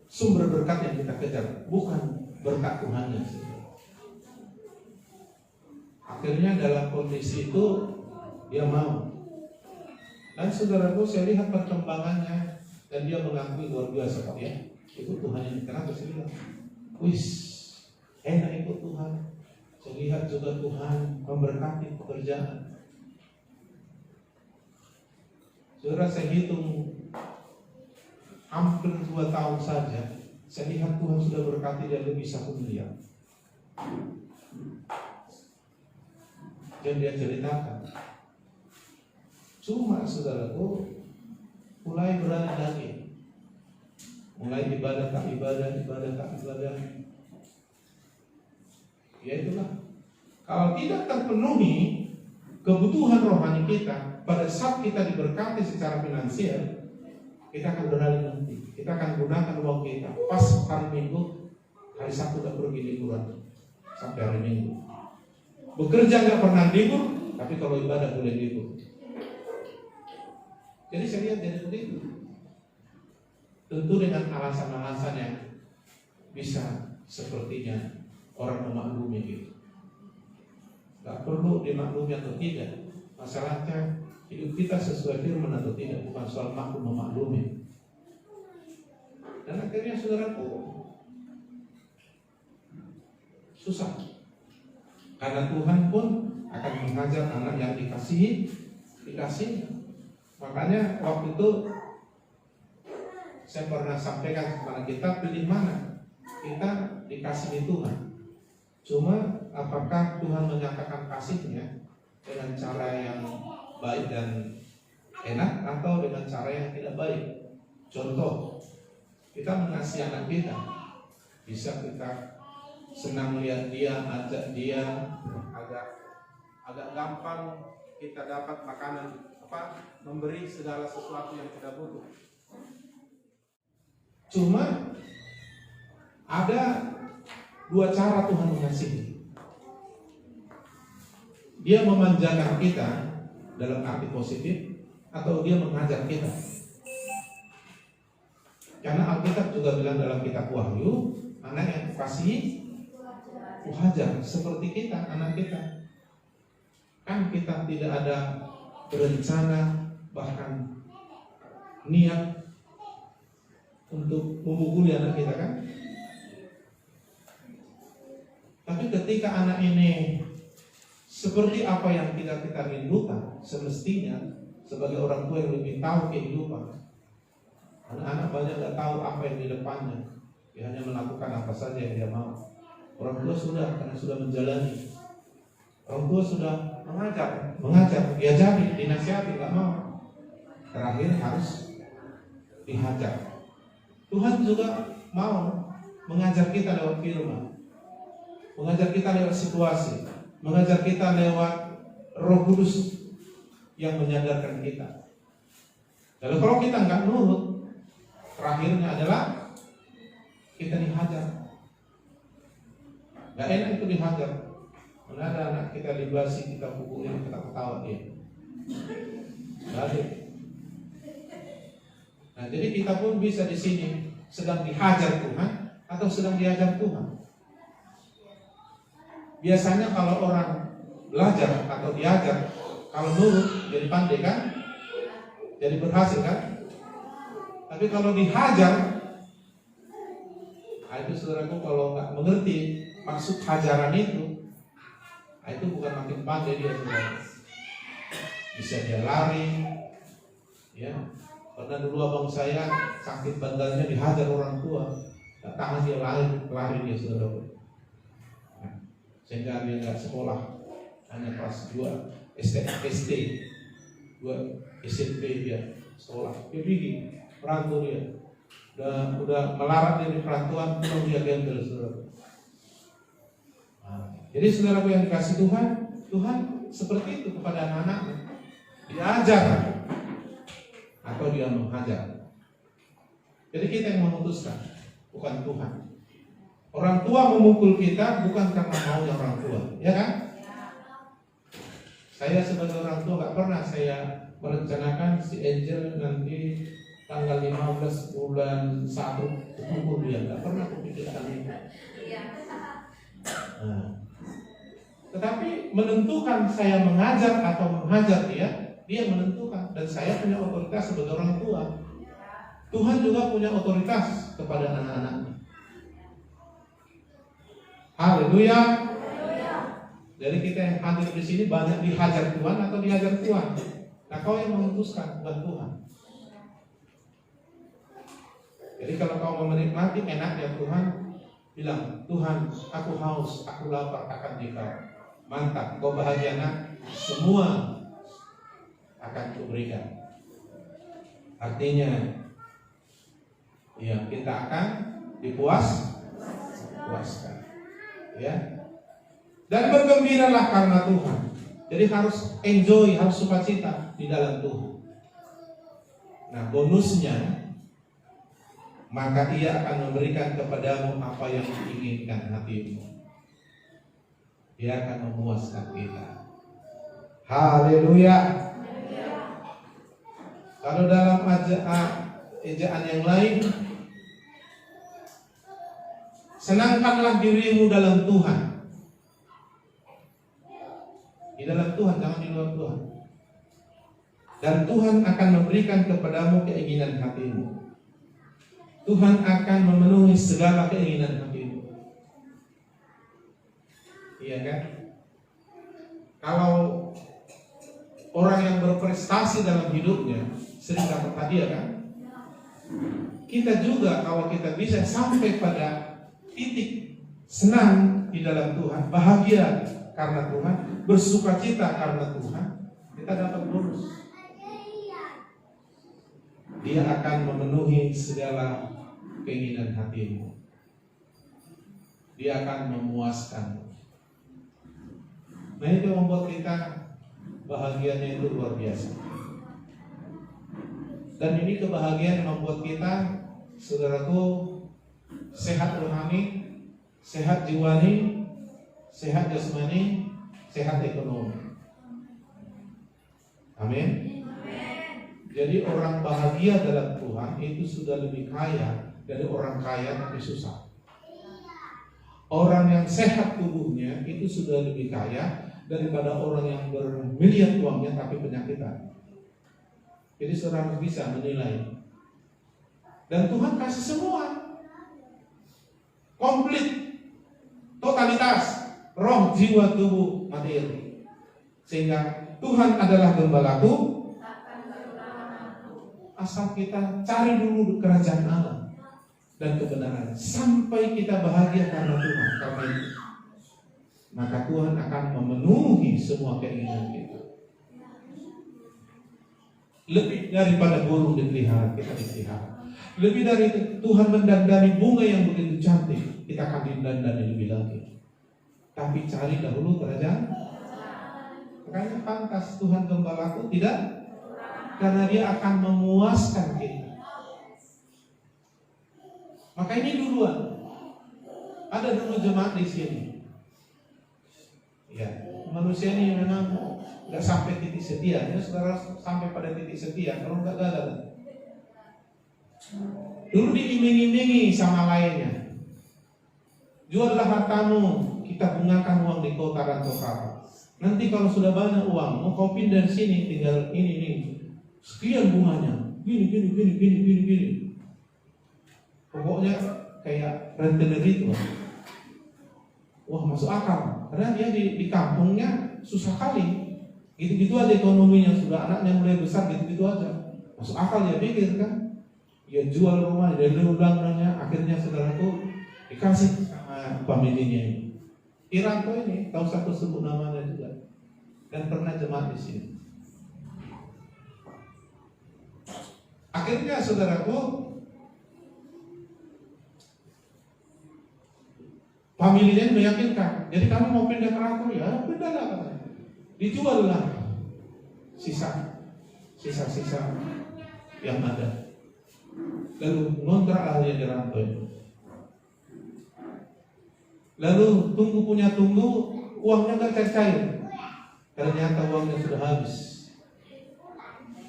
sumber berkat yang kita kejar, bukan berkat Tuhannya. Akhirnya dalam kondisi itu dia mau. Dan saudaraku, saya lihat perkembangannya dan dia mengakui luar biasa Pak ya. Ikut Tuhan yang kenapa saya bilang, wis enak ikut Tuhan. Saya lihat juga Tuhan memberkati pekerjaan. Saudara, saya hitung hampir 2 tahun saja, saya lihat Tuhan sudah berkati dia lebih 1 miliar. Dan dia ceritakan, cuma saudaraku mulai berani lagi, mulai ibadah tak ibadah. Ya itulah, kalau tidak terpenuhi kebutuhan rohani kita pada saat kita diberkati secara finansial, kita akan beralih nanti. Kita akan gunakan uang kita pas hari Minggu, hari Sabtu udah pergi liburan sampai hari Minggu. Bekerja nggak pernah libur, tapi kalau ibadah boleh libur. Jadi saya lihat jadi begitu. Tentu dengan alasan-alasan yang bisa sepertinya orang memaklumi gitu. Gak perlu dimaklumi atau tidak. Masalahnya hidup kita sesuai firman atau tidak, bukan soal maklum memaklumi. Dan akhirnya saudaraku susah. Karena Tuhan pun akan mengajar anak yang dikasih. Makanya waktu itu saya pernah sampaikan kepada kita, pilih mana? Kita dikasih di Tuhan. Cuma apakah Tuhan menyatakan kasihnya dengan cara yang baik dan enak atau dengan cara yang tidak baik? Contoh, kita mengasihi anak kita, bisa kita senang lihat dia, ajak dia, agak gampang kita dapat makanan, memberi segala sesuatu yang kita butuh. Cuma ada 2 cara Tuhan mengasihi. Dia memanjakan kita dalam arti positif, atau dia mengajar kita. Karena Alkitab juga bilang dalam kitab Wahyu, anak yang kukasihi kuhajar, seperti kita, anak kita. Kan kita tidak ada berencana, bahkan niat untuk memukuli anak kita kan. Tapi ketika anak ini seperti apa yang kita rindukan, semestinya sebagai orang tua yang lebih tahu kehidupan. Anak-anak banyak tidak tahu apa yang di depannya. Dia hanya melakukan apa saja yang dia mau. Orang tua sudah, karena sudah menjalani. Orang tua sudah mengajar, diajari, dinasihati, tidak mau. Terakhir harus dihajar. Tuhan juga mau mengajar kita lewat firman, mengajar kita lewat situasi, mengajar kita lewat Roh Kudus yang menyadarkan kita. Lalu kalau kita nggak nurut, terakhirnya adalah kita dihajar. Gak enak itu dihajar. Mana ada anak kita libasi, kita pukulin, kita ketawa dia. Balik. Nah, jadi kita pun bisa di sini sedang dihajar Tuhan atau sedang diajar Tuhan. Biasanya kalau orang belajar atau diajar, kalau nurut jadi pandai kan, Jadi berhasil kan? Tapi kalau dihajar, itu saudaraku kalau nggak mengerti maksud hajaran itu bukan makin pandai dia saudara. Bisa dia lari, ya. Pernah dulu abang saya sakit bandelnya dihajar orang tua, nggak tahan dia lari dia saudara. Nah, sehingga dia nggak sekolah, hanya kelas 2 SD, 2 SMP dia sekolah, pergi perantau dia. Udah melarat dari perantauan, pulang dia gembel saudara. Nah, jadi saudara yang dikasih Tuhan seperti itu kepada anak-anaknya. Diajar atau dia menghajar. Jadi kita yang memutuskan, bukan Tuhan. Orang tua memukul kita bukan karena maunya orang tua, ya kan? Saya sebagai orang tua gak pernah saya merencanakan si Angel nanti tanggal 15 bulan 1 pukul dia, gak pernah kupikirkan itu. Nah, tetapi menentukan saya mengajar atau menghajar dia menentukan, dan saya punya otoritas sebagai orang tua. Tuhan juga punya otoritas kepada anak-anaknya. Haleluya. Jadi kita yang hadir di sini banyak dihajar Tuhan atau diajar Tuhan. Nah, kau yang memutuskan, bukan Tuhan. Jadi kalau kau mau menikmati enaknya Tuhan, bilang, Tuhan, aku haus, aku lapar akan Dikau. Mantap, kau bahagia nak, semua akan kuberikan. Artinya, ya kita akan dipuaskan, ya. Dan bergembiralah karena Tuhan. Jadi harus enjoy, harus sukacita di dalam Tuhan. Nah, bonusnya, maka Ia akan memberikan kepadamu apa yang diinginkan hatimu. Dia akan memuaskan kita. Haleluya. Kalau dalam ejaan yang lain, senangkanlah dirimu dalam Tuhan. Di dalam Tuhan, jangan di luar Tuhan. Dan Tuhan akan memberikan kepadamu keinginan hatimu. Tuhan akan memenuhi segala keinginan hatimu. Iya kan? Kalau orang yang berprestasi dalam hidupnya sering dapat hadiah kan? Kita juga kalau kita bisa sampai pada titik senang di dalam Tuhan, bahagia karena Tuhan, bersukacita karena Tuhan, kita dapat bonus. Dia akan memenuhi segala keinginan hatimu. Dia akan memuaskan. Nah, itu membuat kita bahagianya itu luar biasa. Dan ini kebahagiaan yang membuat kita, saudaraku, sehat rohani, sehat jiwani, sehat jasmani, sehat ekonomi. Amin. Jadi orang bahagia dalam Tuhan itu sudah lebih kaya dari orang kaya tapi susah. Orang yang sehat tubuhnya itu sudah lebih kaya daripada orang yang bermiliar uangnya tapi penyakitan. Jadi saudara bisa menilai. Dan Tuhan kasih semua, komplit, totalitas, roh, jiwa, tubuh, materi. Sehingga Tuhan adalah gembalaku. Asal kita cari dulu kerajaan Allah dan kebenaran sampai kita bahagia karena Tuhan. Karena itu, maka Tuhan akan memenuhi semua keinginan kita. Lebih daripada burung dipelihara, kita dipelihara. Lebih dari itu, Tuhan mendandani bunga yang begitu cantik, kita akan didandani lebih lagi. Tapi cari dahulu kerajaan. Makanya pantas Tuhan gembalaku tidak, karena Dia akan memuaskan kita. Maka ini duluan. Ada dulu jemaat di sini. Ya, manusia ini memang nggak sampai titik setia. Ya, saudara sampai pada titik setia. Kalau nggak gagal. Dulu diiming-imingi sama lainnya. Juallah hartamu, kita bungakan uang di kota dan kota. Nanti kalau sudah banyak uang, mau kau pindah dari sini, tinggal ini. sekian bunganya, gini. Pokoknya kayak rentenir itu. Wah, masuk akal. Karena dia di kampungnya susah kali. Gitu-gitu aja ekonominya, sudah anaknya mulai besar gitu-gitu aja. Masuk akal dia pikir kan. Dia jual rumah, dia undang-undangnya, akhirnya saudaraku dikasih sama familinya ini. Iranto ini, tahu satu sebut namanya juga. Dan pernah jemaat di sini. Akhirnya saudaraku, familinya meyakinkan. Jadi kami mau pindah ke Rantau, ya pindahlah katanya. Dijual lah sisa-sisa yang ada. Lalu ngontrak dia di Rantau. Lalu tunggu, uangnya nggak cair. Ternyata uangnya sudah habis.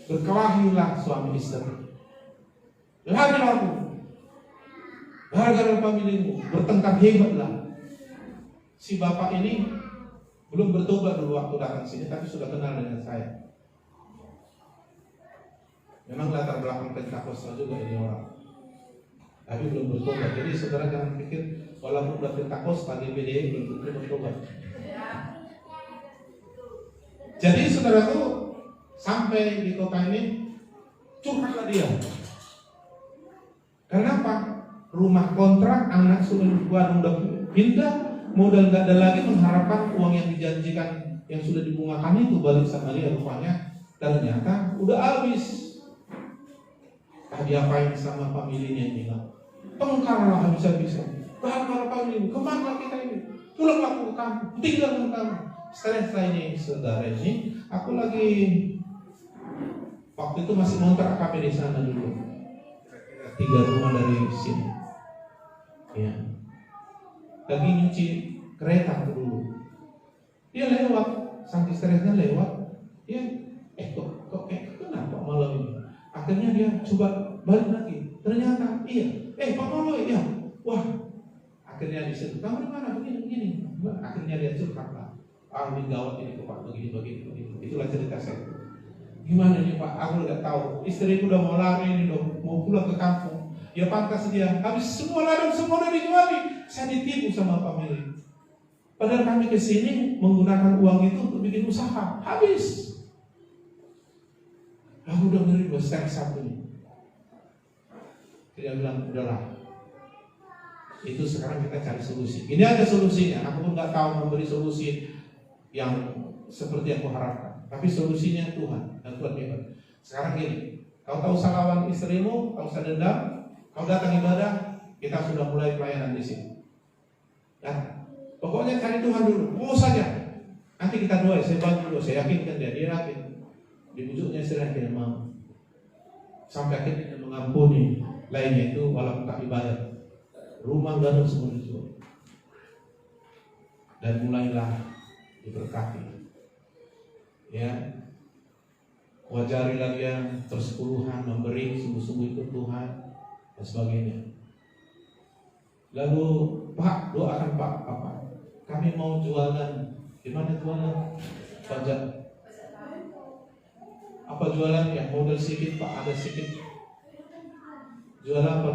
Berkelahilah suami istri. Lagi aku, gara-gara familimu bertengkar hebatlah. Si bapak ini belum bertobat dulu waktu datang sini, tapi sudah kenal dengan saya. Memang latar belakang Pentakosta juga ini orang, tapi belum bertobat. Jadi saudara jangan pikir walaupun udah Pentakosta di BDI belum tentu bertobat. Jadi saudaraku sampai di kota ini curhatlah dia. Kenapa? Rumah kontrak, anak sudah pindah, modal nggak ada lagi, mengharapkan uang yang dijanjikan yang sudah dibungakan itu balik sama dia rumahnya. Ternyata udah habis. Diapain sama familinya ini lah? Tengkarlah habis-habisan. Bahkan famili, kemana kita ini? Pulanglah ke kampung, tinggal dengan kamu. Setelah ini saudara ini, aku lagi waktu itu masih ngontrak KP di sana dulu. 3 rumah dari sini. Ya. Lagi nyuci kereta dulu. Dia lewat, saking stresnya lewat. Ya, kok kenapa malam ini? Akhirnya dia coba balik lagi. Ternyata iya. Pak Maloy ya. Wah. Akhirnya di situ. Kamu di mana? Begini. Akhirnya dia curhat lah. Ini gawat ini Pak, begini. Itulah cerita saya. Gimana nih Pak? Aku nggak tahu. Istriku udah mau lari nih dong, mau pulang ke kampung. Ya pantas dia. Habis semua ladang semua udah dijuali. Saya ditipu sama family. Padahal kami kesini menggunakan uang itu untuk bikin usaha. Habis. Aku udah ngeri bos satu nih. Dia bilang udahlah. Itu sekarang kita cari solusi. Ini ada solusinya. Aku pun nggak tahu memberi solusi yang seperti aku harapkan. Tapi solusinya Tuhan dan Tuhan hebat. Sekarang gini, kau tahu salawan istrimu, kau usah dendam, kau datang ibadah, kita sudah mulai pelayanan di sini. Nah, pokoknya cari Tuhan dulu, mau saja. Nanti kita doa, saya bantu dulu, saya yakinkan dia yakin. Dibujuknya istri dia mau. Sampai akhirnya dia mengampuni. Lainnya itu walaupun tak dibayar. Rumah gadang semua dijual. Dan mulailah diberkati. Ya, wajarilah dia persepuluhan memberi sungguh-sungguh itu Tuhan dan sebagainya. Lalu Pak doakan Pak apa? Kami mau jualan. Gimana jualan? Pajak. Apa jualan? Ya modal sedikit Pak, ada sedikit. Jualan apa?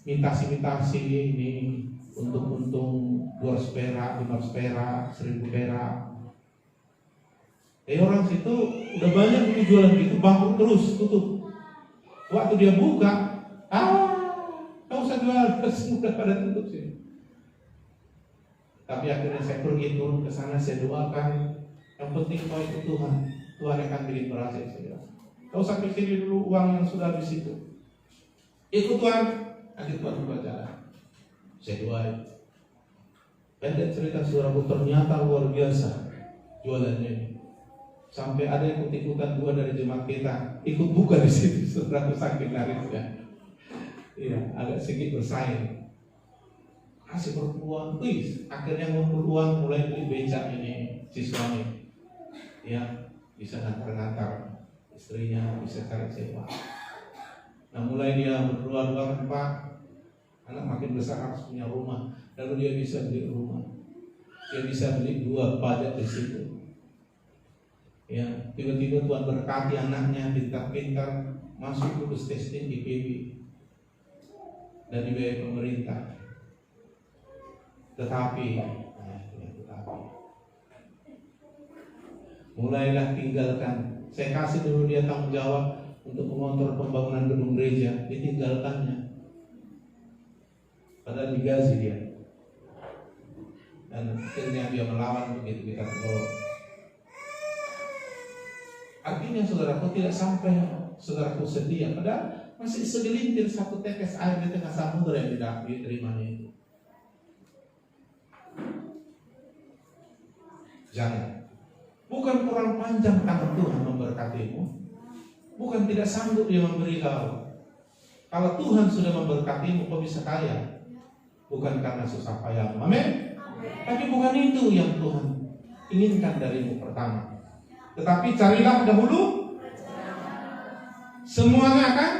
Imitasi ini untung 200 perak, 500 perak, 1000 perak. Orang situ udah banyak yang jualan gitu, bangkrut terus, tutup. Waktu dia buka, nggak usah jual, sudah pada tutup sini. Tapi akhirnya saya pergi turun ke sana, saya doakan. Yang penting kau ikut Tuhan, Tuhan akan bikin berhasil. Kau usah pikirin dulu uang yang sudah di situ. Ikut Tuhan, nanti Tuhan buka jalan. Saya doain. Pendek cerita saudaraku, ternyata luar biasa jualannya ini. Sampai ada yang ikut-ikutan 2 dari jemaat kita ikut buka di situ, saudaraku saking larisnya. Iya, agak sedikit bersaing. Kasih perempuan, akhirnya ngumpul uang mulai beli becak ini si suami. Ya, bisa ngantar-ngantar istrinya, bisa cari sewa. Nah mulai dia berdoa-doa, Pak, anak makin besar harus punya rumah. Lalu dia bisa beli rumah. Dia bisa beli 2 pajak di situ. Ya, tiba-tiba Tuhan berkati anaknya pintar-pintar masuk lulus testing di IPB dan dibiayai pemerintah. Tetapi mulailah tinggalkan. Saya kasih dulu dia tanggung jawab untuk mengontrol pembangunan gedung gereja, ditinggalkannya. Padahal digaji dia. Dan akhirnya dia melawan begitu kita tolong. Artinya saudaraku tidak sampai saudaraku setia, padahal masih segelintir satu tetes air di tengah samudera yang tidak diterimanya itu. Jangan. Bukan kurang panjang tangan Tuhan memberkatimu, bukan tidak sanggup dia memberi kau. Kalau Tuhan sudah memberkatimu, kau bisa kaya, bukan karena susah payahmu. Amin. Tapi bukan itu yang Tuhan inginkan darimu pertama. Tetapi carilah dahulu, semuanya akan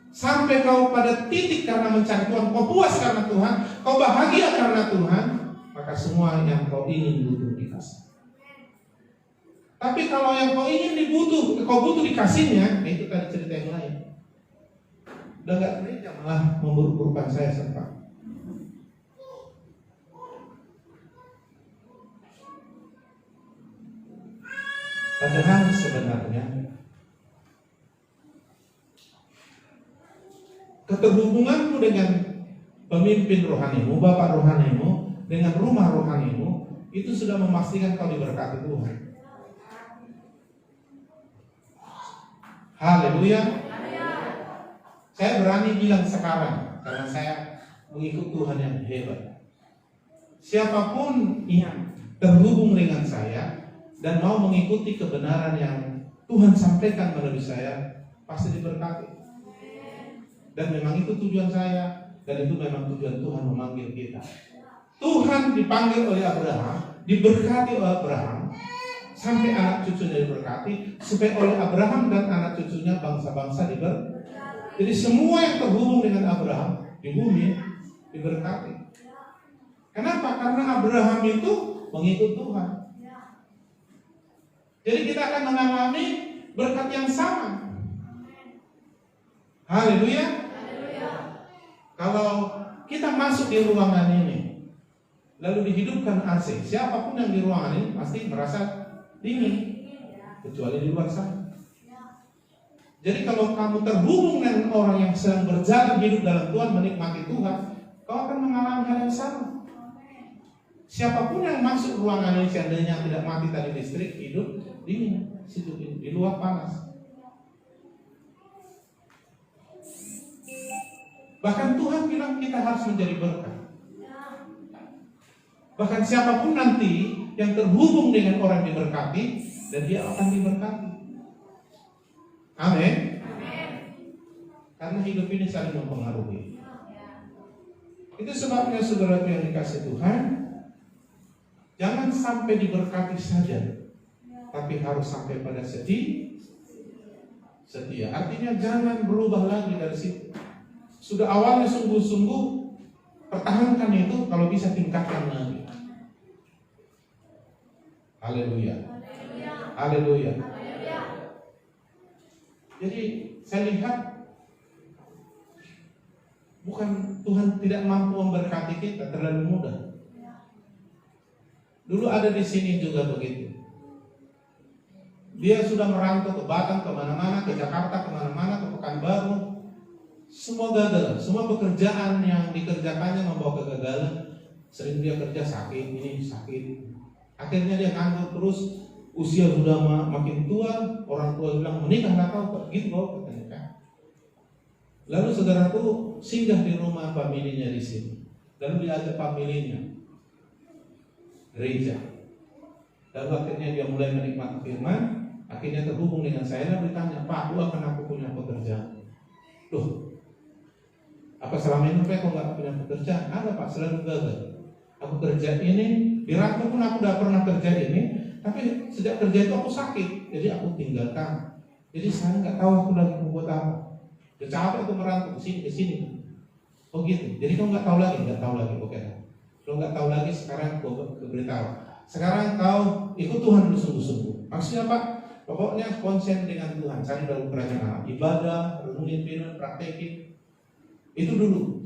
sampai kau pada titik karena mencari Tuhan, kau puas karena Tuhan, kau bahagia karena Tuhan, maka semua yang kau ingin butuh dikasih. Tapi kalau yang kau ingin kau butuh dikasihnya, itu tadi cerita yang lain. Udah gak gereja malah memburuk-burukkan saya sempat. Padahal sebenarnya keterhubunganmu dengan pemimpin rohanimu, bapak rohanimu, dengan rumah rohanimu, itu sudah memastikan kau diberkati Tuhan. Haleluya. Saya berani bilang sekarang karena saya mengikut Tuhan yang hebat. Siapapun yang terhubung dengan saya dan mau mengikuti kebenaran yang Tuhan sampaikan melalui saya, pasti diberkati. Dan memang itu tujuan saya, dan itu memang tujuan Tuhan memanggil kita. Tuhan dipanggil oleh Abraham, diberkati oleh Abraham, sampai anak cucunya diberkati, supaya oleh Abraham dan anak cucunya bangsa-bangsa diberkati. Jadi semua yang terhubung dengan Abraham di bumi diberkati. Kenapa? Karena Abraham itu mengikut Tuhan. Jadi kita akan mengalami berkat yang sama. Haleluya. Kalau kita masuk di ruangan ini, lalu dihidupkan AC, siapapun yang di ruangan ini pasti merasa dingin, kecuali di luar sana. Jadi kalau kamu terhubung dengan orang yang sedang berjalan hidup dalam Tuhan, menikmati Tuhan, kau akan mengalami hal yang sama. Siapapun yang masuk ruangan ini, seandainya tidak mati tadi listrik, hidup dingin, situ di luar panas. Bahkan Tuhan bilang kita harus menjadi berkat. Bahkan siapapun nanti yang terhubung dengan orang yang diberkati, dan dia akan diberkati. Amin. Karena hidup ini saling mempengaruhi. Itu sebabnya saudara yang dikasih Tuhan, jangan sampai diberkati saja, tapi harus sampai pada setia. Artinya jangan berubah lagi dari situ. Sudah awalnya sungguh-sungguh, pertahankan itu, kalau bisa tingkatkan lagi. Haleluya. Haleluya. Jadi saya lihat bukan Tuhan tidak mampu memberkati kita terlalu mudah. Dulu ada di sini juga begitu. Dia sudah merantau ke Batam, kemana-mana, ke Jakarta, kemana-mana, ke Pekanbaru. Semua gagal, semua pekerjaan yang dikerjakannya membawa kegagalan. Sering dia kerja sakit, ini sakit. Akhirnya dia nganggur terus. Usia sudah makin tua, orang tua bilang menikah nggak tahu, gitu kok katanya. Lalu saudaraku singgah di rumah familinya di sini. Lalu diajak familinya gereja. Lalu akhirnya dia mulai menikmati firman. Akhirnya terhubung dengan saya dan ditanya, Pak, lu akan aku punya pekerjaan? Loh, apa selama ini aku nggak punya pekerjaan? Ada Pak, selalu gagal. Aku kerja ini, di rantau pun aku udah pernah kerja ini. Tapi sejak kerja itu aku sakit, jadi aku tinggalkan. Jadi saya nggak tahu aku lagi mau buat apa. Udah capek aku merantau ke sini. Oh gitu. Jadi kau nggak tahu lagi. Oke. Kalau nggak tahu lagi sekarang aku beritahu. Sekarang kau ikut Tuhan dulu sungguh-sungguh. Maksudnya apa? Pokoknya konsen dengan Tuhan, cari dalam kerajaan Allah, ibadah, renungin firman, praktekin. Itu dulu.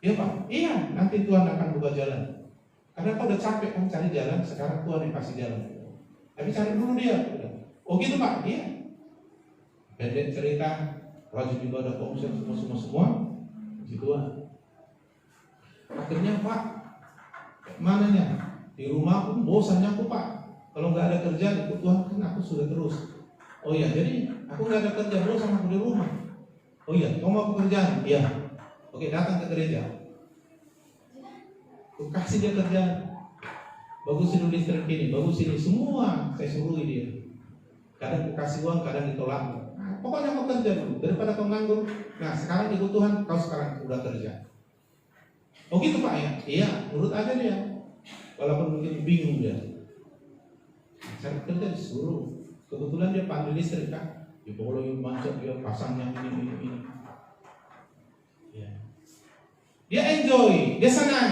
Iya Pak, iya nanti Tuhan akan buka jalan. Karena kau udah capek kan cari jalan, sekarang Tuhan yang kasih jalan. Tapi cari dulu dia. Oh gitu Pak, iya. Pendek cerita, rajin ibadah, konsen semua. Puji Tuhan. Akhirnya Pak, mananya? Di rumah pun bosannya aku Pak. Kalau nggak ada kerjaan ikut Tuhan kan aku sudah terus. Oh iya, jadi aku nggak ada kerja, bosan aku di rumah. Oh iya, kamu mau pekerjaan? Iya. Oke, datang ke gereja. Aku kasih dia kerjaan. Bagusin listrik ini, bagus ini, semua saya suruhi dia. Kadang aku kasih uang, kadang ditolak. Nah, pokoknya kau kerja dulu daripada kau nganggur. Nah sekarang ikut Tuhan, kau sekarang udah kerja. Oh gitu Pak ya? Iya, nurut aja dia. Walaupun mungkin bingung dia. Cari kerja disuruh. Kebetulan dia pandai listrik kan. Dia boleh macet, dia pasang yang ini. Ya. Dia enjoy, dia senang.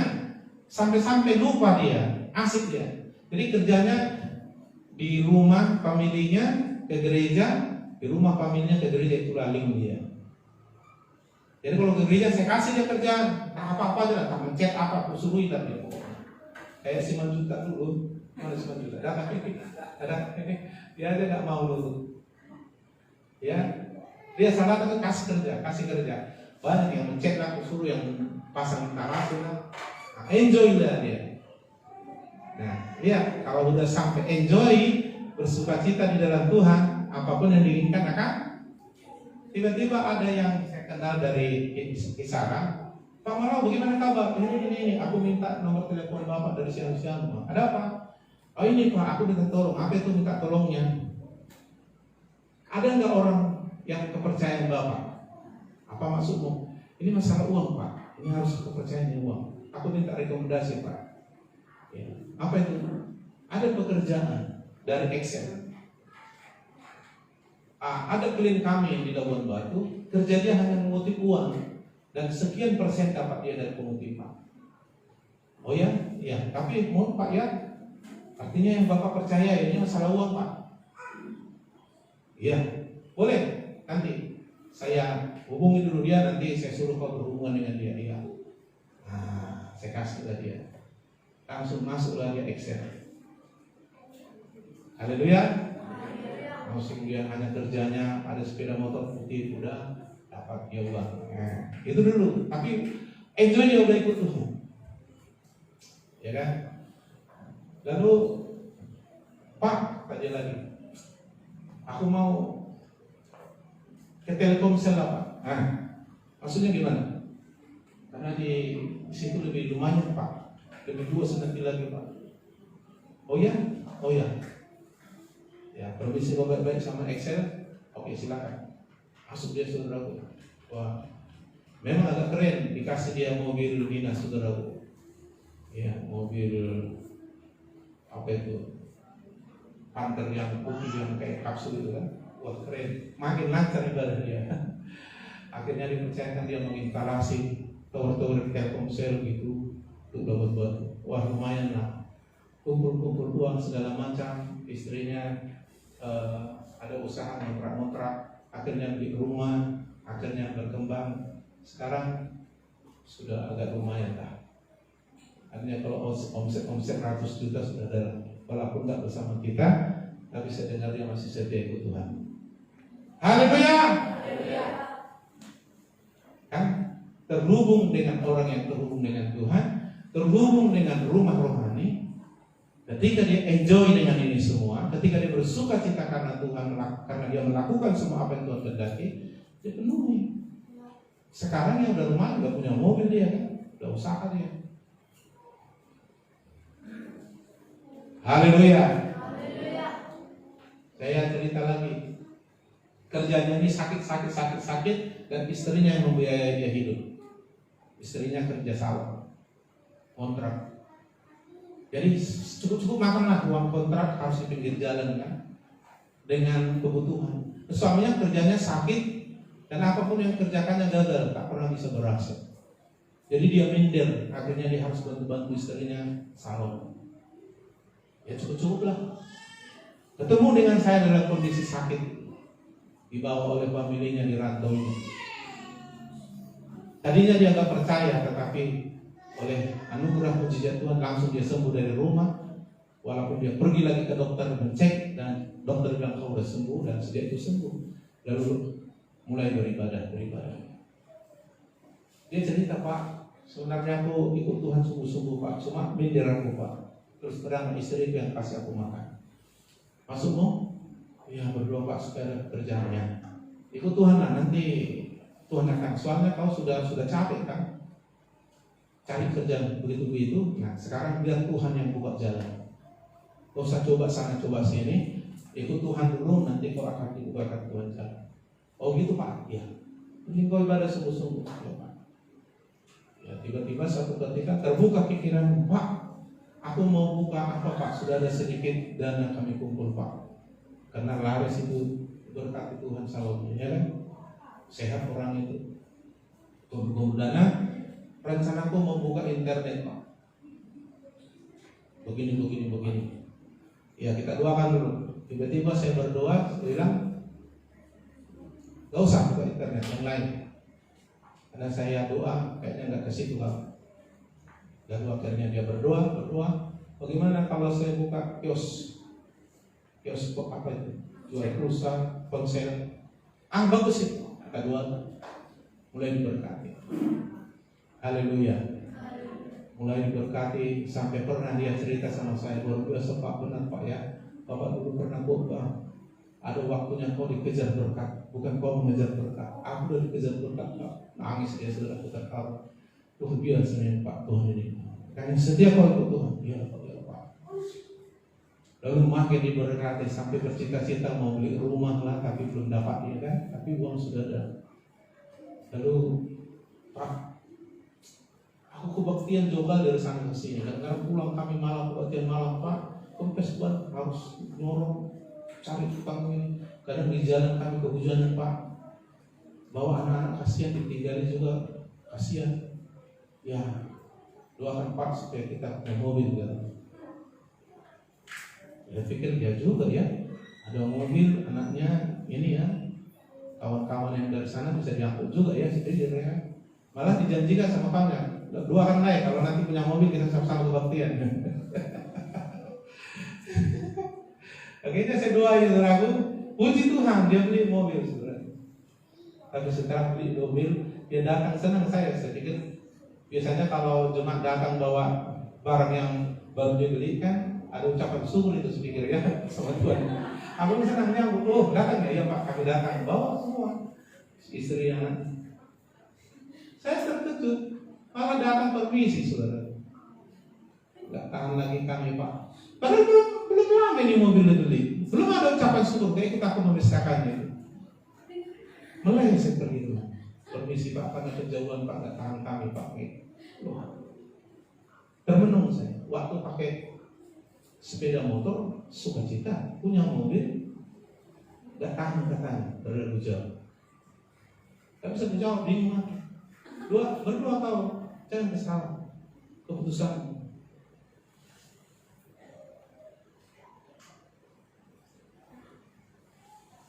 Sampai-sampai lupa dia, asik dia. Jadi kerjanya di rumah familinya ke gereja, di rumah familinya ke gereja, itu laling dia. Jadi kalau ke gereja saya kasih dia kerjaan, apa-apa aja lah, tak mencet apa, aku suruh dia. Kayak si Manjuta dulu, mana si Manjuta? Ada, dia aja nggak mau dulu. Ya, dia salah tapi kasih kerja. Banyak yang mencet lah, aku suruh yang pasang tarasi lah. Nah, enjoy lah dia. Nah, dia kalau udah sampai enjoy, bersukacita di dalam Tuhan, apapun yang diinginkan akan. Tiba-tiba ada yang saya kenal dari Kisaran. Pak Marau, bagaimana kabar? Ini, aku minta nomor telepon Bapak dari siang-siang. Ada apa? Oh ini Pak, aku minta tolong. Apa itu minta tolongnya? Ada nggak orang yang kepercayaan Bapak? Apa maksudmu? Ini masalah uang Pak. Ini harus kepercayaan uang. Aku minta rekomendasi Pak. Ya. Apa itu? Ada pekerjaan dari Excel. Ada klien kami di Labuan Batu, kerjanya hanya mengutip uang dan sekian persen dapat dia dari pengutipan. Oh ya, ya. Tapi mohon Pak ya, artinya yang Bapak percaya ini masalah uang Pak. Iya, boleh. Nanti saya hubungi dulu dia, nanti saya suruh kau berhubungan dengan dia. Iya. Nah, saya kasih ke dia. Langsung masuklah dia Excel. Haleluya. Langsung dia hanya kerjanya ada sepeda motor putih, udah dapat dia uang. Nah, itu dulu. Tapi enjoy dia udah ikut Tuhan. Ya kan? Lalu Pak, tanya lagi. Aku mau ke Telkomsel lah Pak. Nah, maksudnya gimana? Karena di situ lebih lumayan Pak. Lebih luas nanti lagi Pak. Oh ya? Oh ya. Ya, permisi baik-baik sama Excel. Oke, silakan. Masuk dia saudaraku. Wah, memang agak keren. Dikasih dia mobil dinas saudaraku. Ya, mobil apa itu? Panther yang putih yang kayak kapsul itu kan. Wah, keren. Makin lancar ibadah dia. Akhirnya dipercayakan dia menginstalasi tower-tower Telkomsel gitu untuk Labuan Batu. Wah, lumayan lah. Kumpul-kumpul uang segala macam. Istrinya ada usaha ngontrak-ngontrak, akhirnya beli rumah, akhirnya berkembang. Sekarang sudah agak lumayan lah. Artinya kalau omset 100 juta sudah ada, walaupun nggak bersama kita, tapi saya dengar dia masih setia ikut Tuhan. Haleluya. Kan terhubung dengan orang yang terhubung dengan Tuhan, terhubung dengan rumah rohani. Ketika dia enjoy dengan ini semua, ketika dia bersuka cita karena Tuhan, karena dia melakukan semua apa yang Tuhan kehendaki, dia penuhi. Sekarang yang udah rumah, udah punya mobil dia, udah usaha dia. Haleluya. Saya cerita lagi. Kerjanya ini sakit dan istrinya yang membiayai dia hidup. Istrinya kerja sawah, kontrak. Jadi cukup makanlah uang kontrak harus di pinggir jalan kan, dengan kebutuhan. Suaminya kerjanya sakit dan apapun yang kerjakannya gagal, tak pernah bisa berhasil. Jadi dia minder, akhirnya dia harus bantu istrinya salon. Ya cukup-cukuplah. Ketemu dengan saya dalam kondisi sakit, dibawa oleh familinya di rantaunya. Tadinya dia gak percaya, tetapi oleh anugerah mujizat Tuhan langsung dia sembuh dari rumah. Walaupun dia pergi lagi ke dokter mencek dan dokter bilang kau udah sembuh, dan sejak itu sembuh. Lalu mulai beribadah. Dia cerita, Pak, sebenarnya aku ikut Tuhan sungguh-sungguh Pak, cuma minder aku Pak. Terus terang istri yang kasih aku makan. Masukmu? Ya berdoa Pak supaya ada pekerjaannya. Ikut Tuhan lah, nanti Tuhan akan. Soalnya kau sudah capek kan, cari kerjaan begitu. Nah sekarang biar Tuhan yang buka jalan. Kau usah coba sana coba sini, ikut Tuhan dulu, nanti kau akan dibukakan Tuhan jalan. Oh gitu Pak? Ya. Mungkin kau ibadah sungguh-sungguh ya Pak. Ya tiba-tiba suatu ketika terbuka pikiran, Pak, aku mau buka apa Pak? Sudah ada sedikit dana kami kumpul Pak. Karena laris itu berkati Tuhan selalu, ya kan? Sehat orang itu. Kumpul dana, rencanaku mau buka internet Pak. Begini. Ya kita doakan dulu. Tiba-tiba saya berdoa, saya bilang, gak usah buka internet yang lain. Karena saya doa, kayaknya gak ke situ Pak. Lalu akhirnya dia berdoa. Bagaimana kalau saya buka kios apa itu? Jual pulsa, ponsel. Bagus itu. Kedua, mulai diberkati. Haleluya. Mulai diberkati sampai pernah dia cerita sama saya, luar biasa Pak, benar Pak ya. Bapak dulu pernah khotbah, ada waktunya kau dikejar berkat, bukan kau mengejar berkat. Aku udah dikejar berkat Pak. Nangis dia sudah ketawa. Luar biasa nih Pak Tuhan ini. Karena setia kau ikut Tuhan. Iya Pak. Lalu makin diberkati sampai bercita-cita mau beli rumah lah, tapi belum dapat ya kan. Tapi uang sudah ada. Lalu Pak, aku kebaktian juga dari sana ke sini. Kadang-kadang pulang kami malam, kebaktian malam Pak. Kempes buat harus nyorong cari tukang ini. Kadang di jalan kami kehujanan Pak. Bawa anak-anak kasihan ditinggalin juga kasihan. Ya doakan Pak supaya kita punya mobil kan. Ya pikir dia juga ya. Ada mobil anaknya ini ya. Kawan-kawan yang dari sana bisa diangkut juga ya. Jadi ya. Malah dijanjikan sama kawannya. Doakan naik kalau nanti punya mobil kita sama-sama kebaktian. Akhirnya saya doain saudaraku, puji Tuhan dia beli mobil saudara. Tapi setelah beli mobil dia datang senang saya pikir biasanya kalau jemaat datang bawa barang yang baru dia beli kan ada ucapan syukur itu sepikir ya sama Tuhan. Aku senangnya, datang ya Pak kami datang bawa semua istri anak. Saya terkejut. Malah datang permisi saudara. Gak tahan lagi kami Pak. Padahal belum lama ini mobil dibeli. Belum ada ucapan syukur. Kayak kita memisahkannya. Mulai seperti itu. Permisi Pak, karena kejauhan Pak, gak tahan kami Pak. Termenung saya. Waktu pakai sepeda motor, sukacita. Punya mobil, gak tahan katanya. Terlalu jauh. Tapi saya jawab bingung lagi. Berdua tahu. Jangan salah keputusan.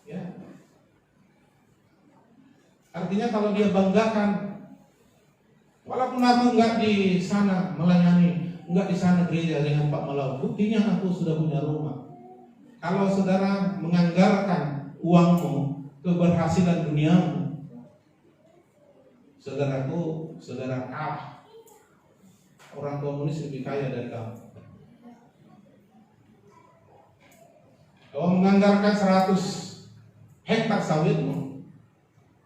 Ya. Artinya kalau dia banggakan, walaupun aku enggak di sana melayani, enggak di sana gereja dengan Pak Malau, buktinya aku sudah punya rumah. Kalau saudara menganggarkan uangmu keberhasilan duniamu, saudaraku, saudara kalah. Orang komunis lebih kaya dari kamu. Kalau menganggarkan 100 hektar sawitmu,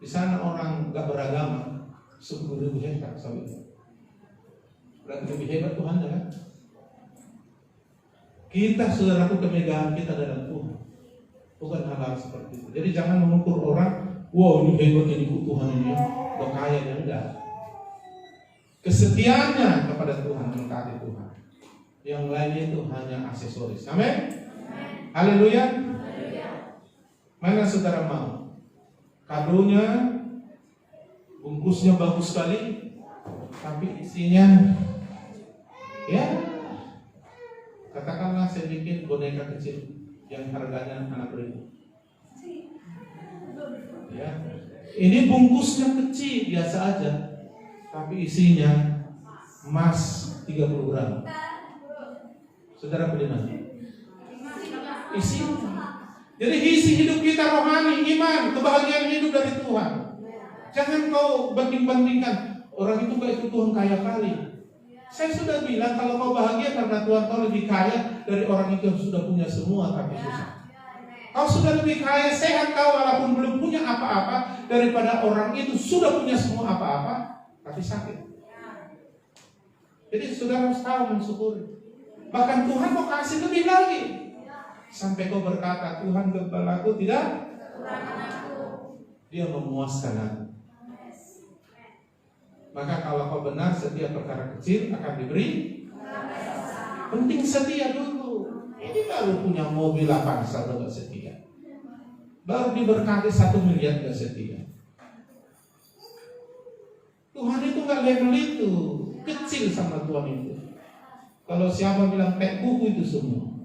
di sana orang gak beragama 10.000 hektar sawit. Berarti lebih hebat Tuhan kan? Kita saudaraku kemegahan kita dalam Tuhan. Bukan hal-hal seperti itu. Jadi jangan mengukur orang, wow ini hebat ini Tuhan ini, udah kaya ya enggak. Kesetiaannya kepada Tuhan, mengasihi Tuhan. Yang lainnya itu hanya aksesoris. Amin. Haleluya. Mana saudara mau? Kadonya, bungkusnya bagus sekali, tapi isinya, ya, katakanlah saya bikin boneka kecil yang harganya anak beri. Ya, ini bungkusnya kecil biasa aja, tapi isinya emas 30 gram. Saudara beli mana? Isi. Jadi isi hidup kita rohani, iman, kebahagiaan hidup dari Tuhan. Jangan kau banding-bandingkan orang itu kayak itu Tuhan kaya kali. Saya sudah bilang kalau kau bahagia karena Tuhan kau lebih kaya dari orang itu yang sudah punya semua tapi susah. Kau sudah lebih kaya, sehat kau walaupun belum punya apa-apa daripada orang itu sudah punya semua apa-apa tapi sakit. Jadi saudara harus tahu mensyukuri. Bahkan Tuhan mau kasih lebih lagi. Sampai kau berkata, Tuhan gembalaku tidak kurangkan aku. Dia memuaskan aku. Maka kalau kau benar setiap perkara kecil akan diberi. Penting setia dulu. Ini baru punya mobil 8 satu gak setia. Baru diberkati 1 miliar gak setia. Tuhan itu gak level itu. Kecil sama Tuhan itu. Kalau siapa bilang kayak kuku itu semua.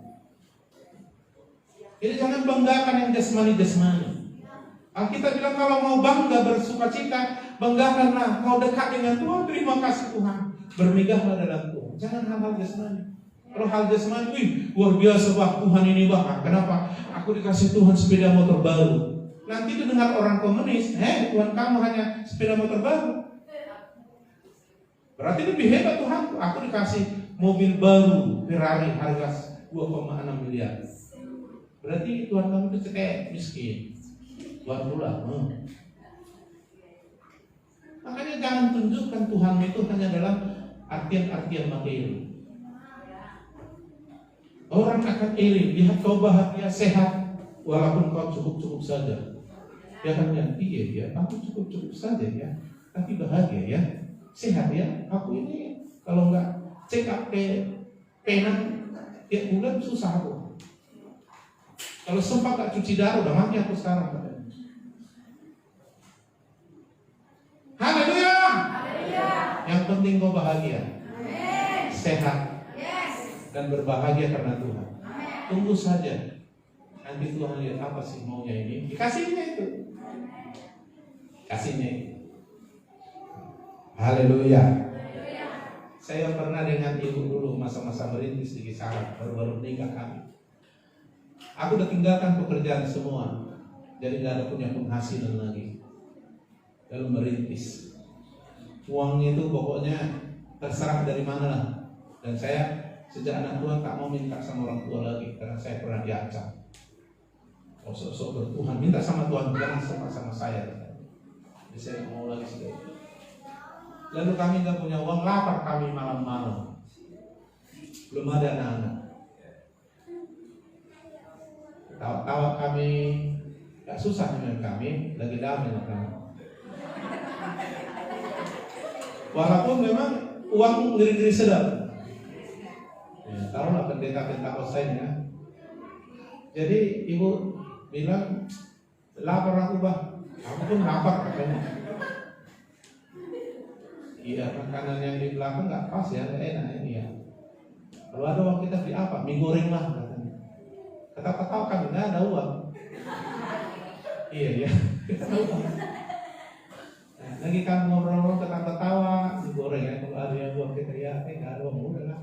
Jadi jangan banggakan yang jasmani-jasmani. Alkitab bilang kalau mau bangga bersukacita, banggakanlah kau dekat dengan Tuhan, terima kasih Tuhan, bermegahlah dalam Tuhan. Jangan hal-hal jasmani. Kalau hal jasmani, luar biasa bah Tuhan ini bah. Kenapa? Aku dikasih Tuhan sepeda motor baru. Nanti itu dengar orang komunis, Tuhan kamu hanya sepeda motor baru. Berarti lebih hebat Tuhan. Aku dikasih mobil baru Ferrari harga 2,6 miliar. Berarti Tuhan kamu itu kayak miskin. Buat pula. Makanya jangan tunjukkan Tuhan itu hanya dalam artian-artian materi. Orang akan iri, lihat kau bahagia, sehat, walaupun kau cukup-cukup saja. Dia akan bilang, iya ya, aku cukup-cukup saja ya, tapi bahagia ya, sehat ya. Aku ini kalau nggak check up ke penan tiap bulan susah aku. Kalau sempat gak cuci darah udah mati aku sekarang. Haleluya. Yang penting kau bahagia, sehat, dan berbahagia karena Tuhan. Tunggu saja. Nanti Tuhan lihat apa sih maunya ini. Dikasihnya itu. Kasihnya itu. Haleluya. Saya pernah dengan ibu dulu masa-masa merintis di Kisaran, baru-baru nikah kami. Aku udah tinggalkan pekerjaan semua, jadi gak ada punya penghasilan lagi. Lalu merintis. Uangnya itu pokoknya terserah dari mana lah. Dan saya sejak anak Tuhan tak mau minta sama orang tua lagi, karena saya pernah diancam. Oh sok-sok bertuhan, minta sama Tuhan, jangan sama saya. Jadi saya tak mau lagi sekali. Lalu kami gak punya uang, lapar kami malam-malam. Belum ada anak-anak. Tawa-tawa kami, gak susah dengan kami, lagi damai dengan kami. Walaupun memang uang ngeri-ngeri sedap. Ya, taruhlah pendeta-pendeta kosain ya. Jadi ibu bilang, lapar aku bah. Aku pun lapar katanya. Iya, makanan yang di belakang gak pas ya, gak enak ini ya. Kalau ada uang kita beli apa? Mie goreng lah katanya. Kata-kata kan nggak ada uang. Iya, kita tahu. Nah, lagi kamu ngobrol-ngobrol ketawa-tawa, digoreng ya. Kalau ada yang buat kita ya, nggak ada uang udah lah.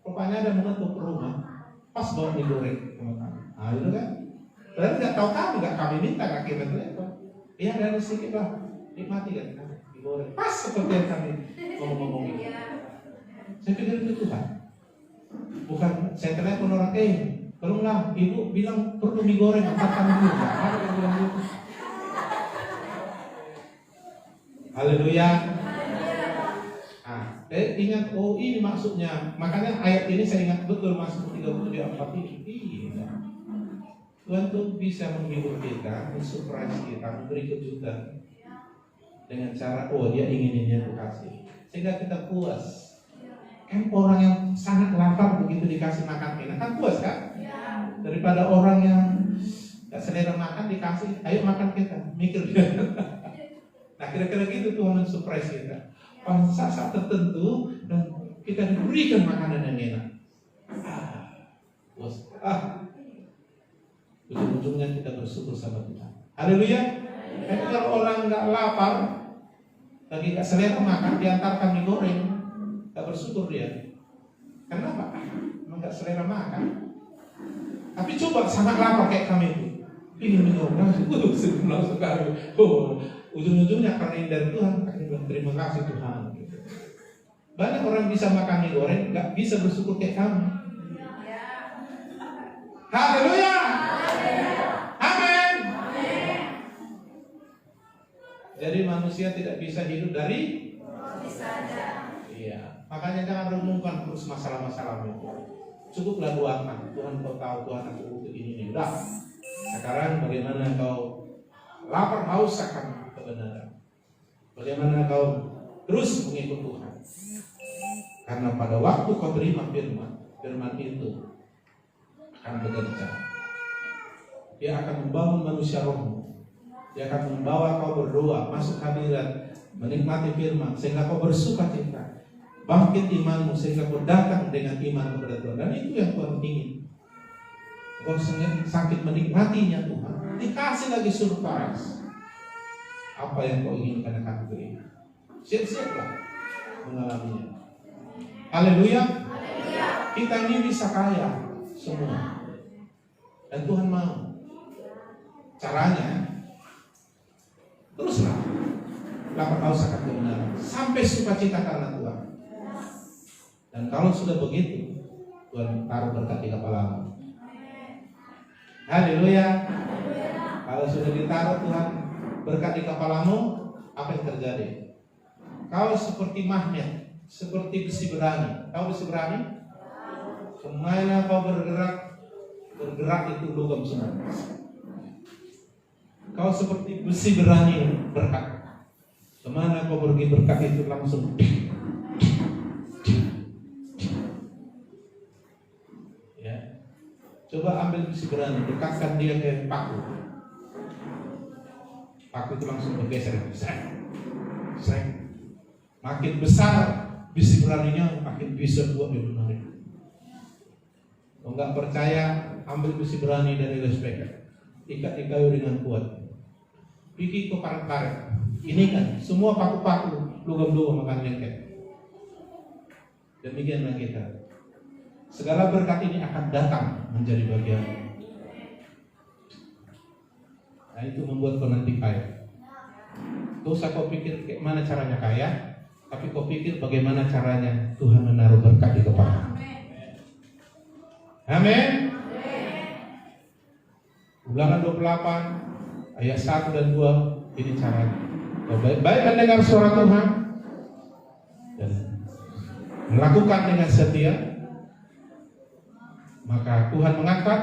Rupanya ada menutup rumah, pas bawa digoreng sama kamu. Ah itu kan. Berarti nggak tahu kamu, nggak kami minta, nggak kita telepon. Iya ada sedikit lah, nikmati kan digoreng. Pas seperti yang kami ngomong-ngomong ini. Saya pikir itu Tuhan. Bukan saya telepon orang tolonglah ibu bilang perlu mie goreng antarkan dulu. Ada yang bilang gitu. Haleluya. Ingat ini maksudnya. Makanya ayat ini saya ingat betul masuk 34 ini. Iya. Tuhan tuh bisa menghibur kita, mensurprise kita, memberi kejutan dengan cara dia ingin ini aku kasih, sehingga kita puas. Kan orang yang sangat lapar begitu dikasih makan enak kan puas kan? Daripada orang yang gak selera makan dikasih, ayo makan kita, mikir dia. Nah kira-kira gitu Tuhan men-surprise kita. Pada saat tertentu dan kita diberikan makanan yang enak. Bos, ujung-ujungnya kita bersyukur sama Tuhan. Haleluya. Tapi kalau orang nggak lapar, lagi nggak selera makan, diantarkan mie goreng, nggak bersyukur dia. Kenapa? Emang nggak selera makan. Tapi coba sangat lapar kayak kami itu, ingin mie goreng, senang sekali. Ujung-ujungnya karena ini dari Tuhan, kami bilang terima kasih Tuhan. Banyak orang bisa makan mie goreng, nggak bisa bersyukur kayak kami. Haleluya. Amin. Jadi manusia tidak bisa hidup dari roti saja. Iya. Makanya jangan renungkan terus masalah-masalah itu. Cukuplah doakan. Tuhan kau tahu, Tuhan aku butuh ini. Udah. Sekarang bagaimana kau lapar haus akan kebenaran? Bagaimana kau terus mengikut Tuhan? Karena pada waktu kau terima firman itu akan bekerja. Dia akan membangun manusia rohmu. Dia akan membawa kau berdoa, masuk hadirat, menikmati firman, sehingga kau bersuka cita, bangkit imanmu, sehingga kau datang dengan iman kepada Tuhan. Dan itu yang Tuhan ingin. Kau sakit menikmatinya Tuhan, dikasih lagi surprise. Apa yang kau inginkan akan beri. Siap-siaplah mengalaminya. Haleluya. Kita ini bisa kaya semua. Dan Tuhan mau. Caranya teruslah lapar haus akan kebenaran sampai sukacita karena Tuhan. Dan kalau sudah begitu, Tuhan taruh berkat di kepalamu. Haleluya. Kalau sudah ditaruh Tuhan berkat di kepalamu, apa yang terjadi? Kau seperti magnet, seperti besi berani. Kau besi berani? Kemana kau bergerak itu logam semua. Kau seperti besi berani berkat. Kemana kau pergi berkat itu langsung. Ya, coba ambil besi berani, dekatkan dia ke paku. Paku itu langsung bergeser. Sreng. Makin besar besi beraninya, makin bisa buat dia menarik. Kalau nggak percaya, ambil besi berani dari lespeker, ikat di kayu dengan kuat, pikir ke karet-karet. Ini kan semua paku-paku logam-logam akan lengket. Demikianlah kita. Segala berkat ini akan datang menjadi bagian. Nah itu membuat kau nanti kaya. Gak usah kau pikir bagaimana caranya kaya, tapi kau pikir bagaimana caranya Tuhan menaruh berkat di kepala. Amin. Ulangan 28 ayat 1 dan 2 ini caranya. Baik mendengar suara Tuhan dan melakukan dengan setia, maka Tuhan mengangkat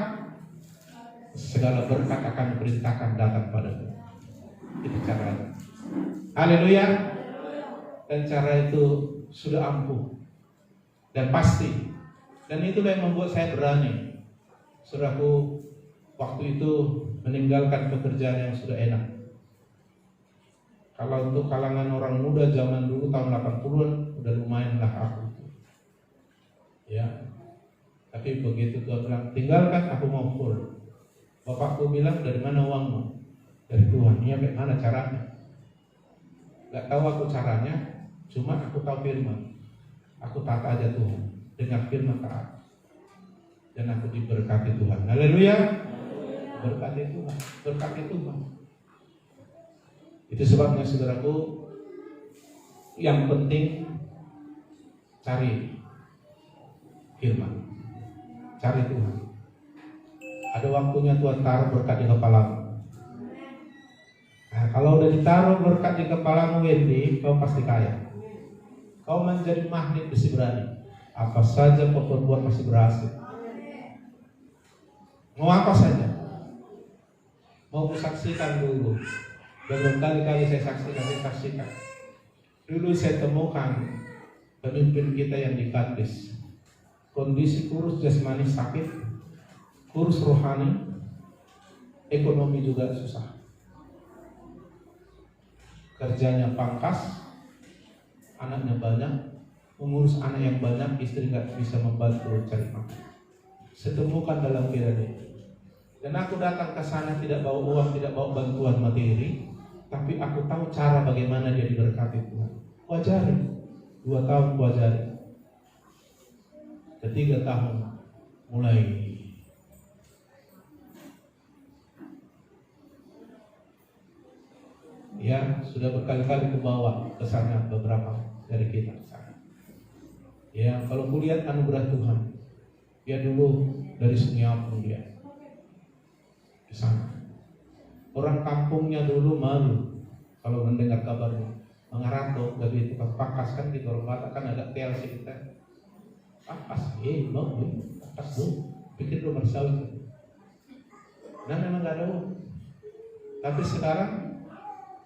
segala berkat akan diperintahkan datang padamu. Itu caranya. Haleluya. Dan cara itu sudah ampuh dan pasti. Dan itulah yang membuat saya berani. Saudaraku, waktu itu meninggalkan pekerjaan yang sudah enak. Kalau untuk kalangan orang muda zaman dulu tahun 80-an udah lumayan lah aku. Ya. Tapi begitu Tuhan bilang, tinggalkan, aku mau full. Bapakku bilang, dari mana uangmu? Dari Tuhan. Iya, bagaimana caranya? Gak tahu aku caranya, cuma aku tahu firman. Aku taat aja Tuhan. Dengar firman taat. Dan aku diberkati Tuhan. Haleluya. Berkati Tuhan. Berkati Tuhan. Itu sebabnya saudaraku, yang penting cari firman. Cari Tuhan. Ada waktunya Tuhan taruh berkat di kepalamu. Nah, kalau udah ditaruh berkat di kepalamu, Wendy, kau pasti kaya. Kau menjadi magnet besi berani. Apa saja kau perbuat pasti berhasil. Mau apa saja. Mau kusaksikan dulu. Dan berkali-kali saya saksikan. Dulu saya temukan pemimpin kita yang di Kadis, kondisi kurus jasmani sakit, kurus rohani, ekonomi juga susah. Kerjanya pangkas, anaknya banyak, mengurus anak yang banyak, istri nggak bisa membantu cari makan. Saya temukan dalam keadaan itu. Dan aku datang ke sana tidak bawa uang, tidak bawa bantuan materi, tapi aku tahu cara bagaimana dia diberkati Tuhan. Kuajari, 2 tahun kuajari. Ketiga tahun mulai ya sudah berkali-kali ke bawah ke sana beberapa dari kita ke sana. Ya kalau kulihat anugerah Tuhan, dia dulu dari Sungiapung dia ke sana. Orang kampungnya dulu malu kalau mendengar kabarnya. Mengaranto dari tukang pakas kan di Orang Batak kan ada TLC kita. Pakas, mau pakas dulu. Pikir rumah sawit. Nah memang gak ada uang. Tapi sekarang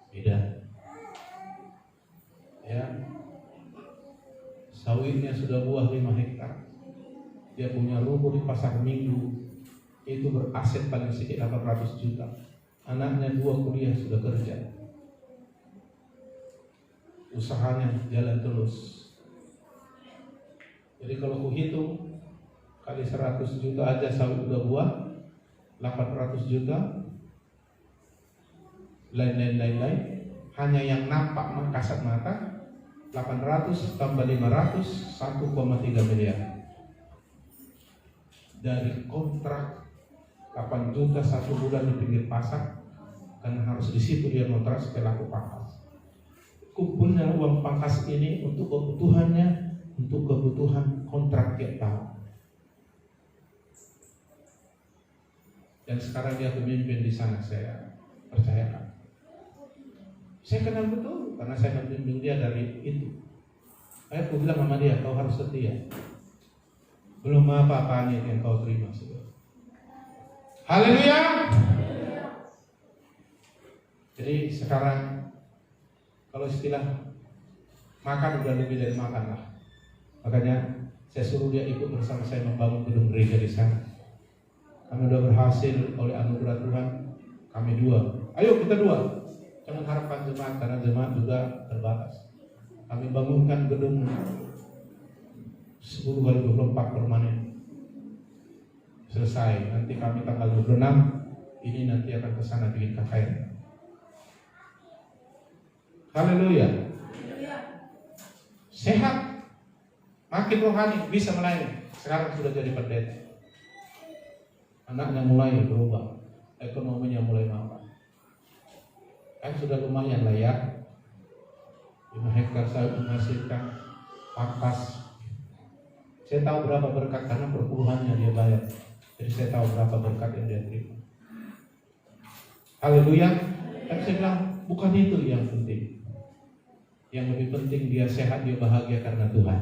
beda. Ya, sawitnya sudah buah 5 hektar. Dia punya rumah di pasar Minggu. Itu beraset paling sedikit 800 juta. Anaknya 2 kuliah sudah kerja. Usahanya jalan terus. Jadi kalau ku hitung kali 100 juta aja sawit udah buah 800 juta. Lain-lain. Hanya yang nampak kasat mata 800 tambah 500 1,3 miliar. Dari kontrak 8 juta 1 bulan di pinggir pasar, karena harus di situ dia kontrak setelah aku pangkas. Kumpulnya uang pangkas ini untuk kebutuhannya, untuk kebutuhan kontrak tiap tahun. Dan sekarang dia pemimpin di sana, saya percayakan. Saya kenal betul karena saya membimbing dia dari itu. Aku bilang sama dia, kau harus setia. Belum apa-apanya yang kau terima. Haleluya. Jadi sekarang kalau istilah makan udah lebih dari makan lah. Makanya saya suruh dia ikut bersama saya membangun gedung gereja di sana. Kami udah berhasil oleh anugerah Tuhan. Kami 2. Ayo kita 2. Jangan harapkan jemaat karena jemaat juga terbatas. Kami bangunkan gedung 10x24 permanen. Selesai. Nanti kami tanggal 26 ini nanti akan ke sana bikin KKN. Haleluya. Sehat, makin rohani, bisa melayani. Sekarang sudah jadi pendeta. Anaknya mulai berubah, ekonominya mulai mapan. Kan sudah lumayan lah ya. 5 hektar sawit menghasilkan pangkas. Saya tahu berapa berkat karena perpuluhannya dia bayar. Jadi saya tahu berapa berkat yang dia terima. Haleluya. Tapi saya bilang bukan itu yang penting. Yang lebih penting dia sehat, dia bahagia karena Tuhan.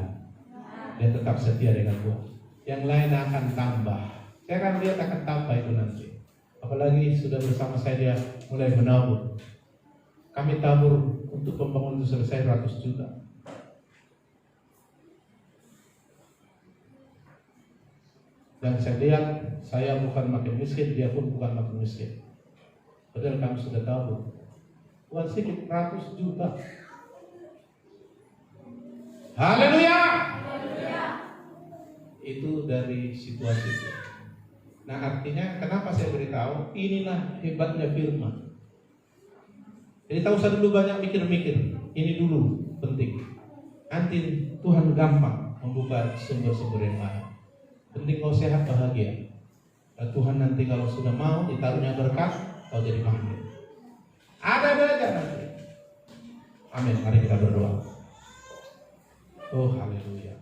Dia tetap setia dengan Tuhan. Yang lain akan tambah. Saya akan lihat akan tambah itu nanti. Apalagi sudah bersama saya dia mulai menabur. Kami tabur untuk pembangunan itu selesai 100 juta. Dan saya lihat saya bukan makin miskin, dia pun bukan makin miskin. Padahal kami sudah tabur. Uang sedikit 100 juta. Haleluya. Itu dari situasi itu. Nah artinya kenapa saya beritahu? Inilah hebatnya firman. Jadi tak usah dulu banyak mikir-mikir. Ini dulu penting. Nanti Tuhan gampang membuka sumber-sumber yang lain. Penting kau sehat bahagia. Dan Tuhan nanti kalau sudah mau ditaruhnya berkat, kau jadi makmur. Ada aja nanti. Amin. Mari kita berdoa. Oh haleluya.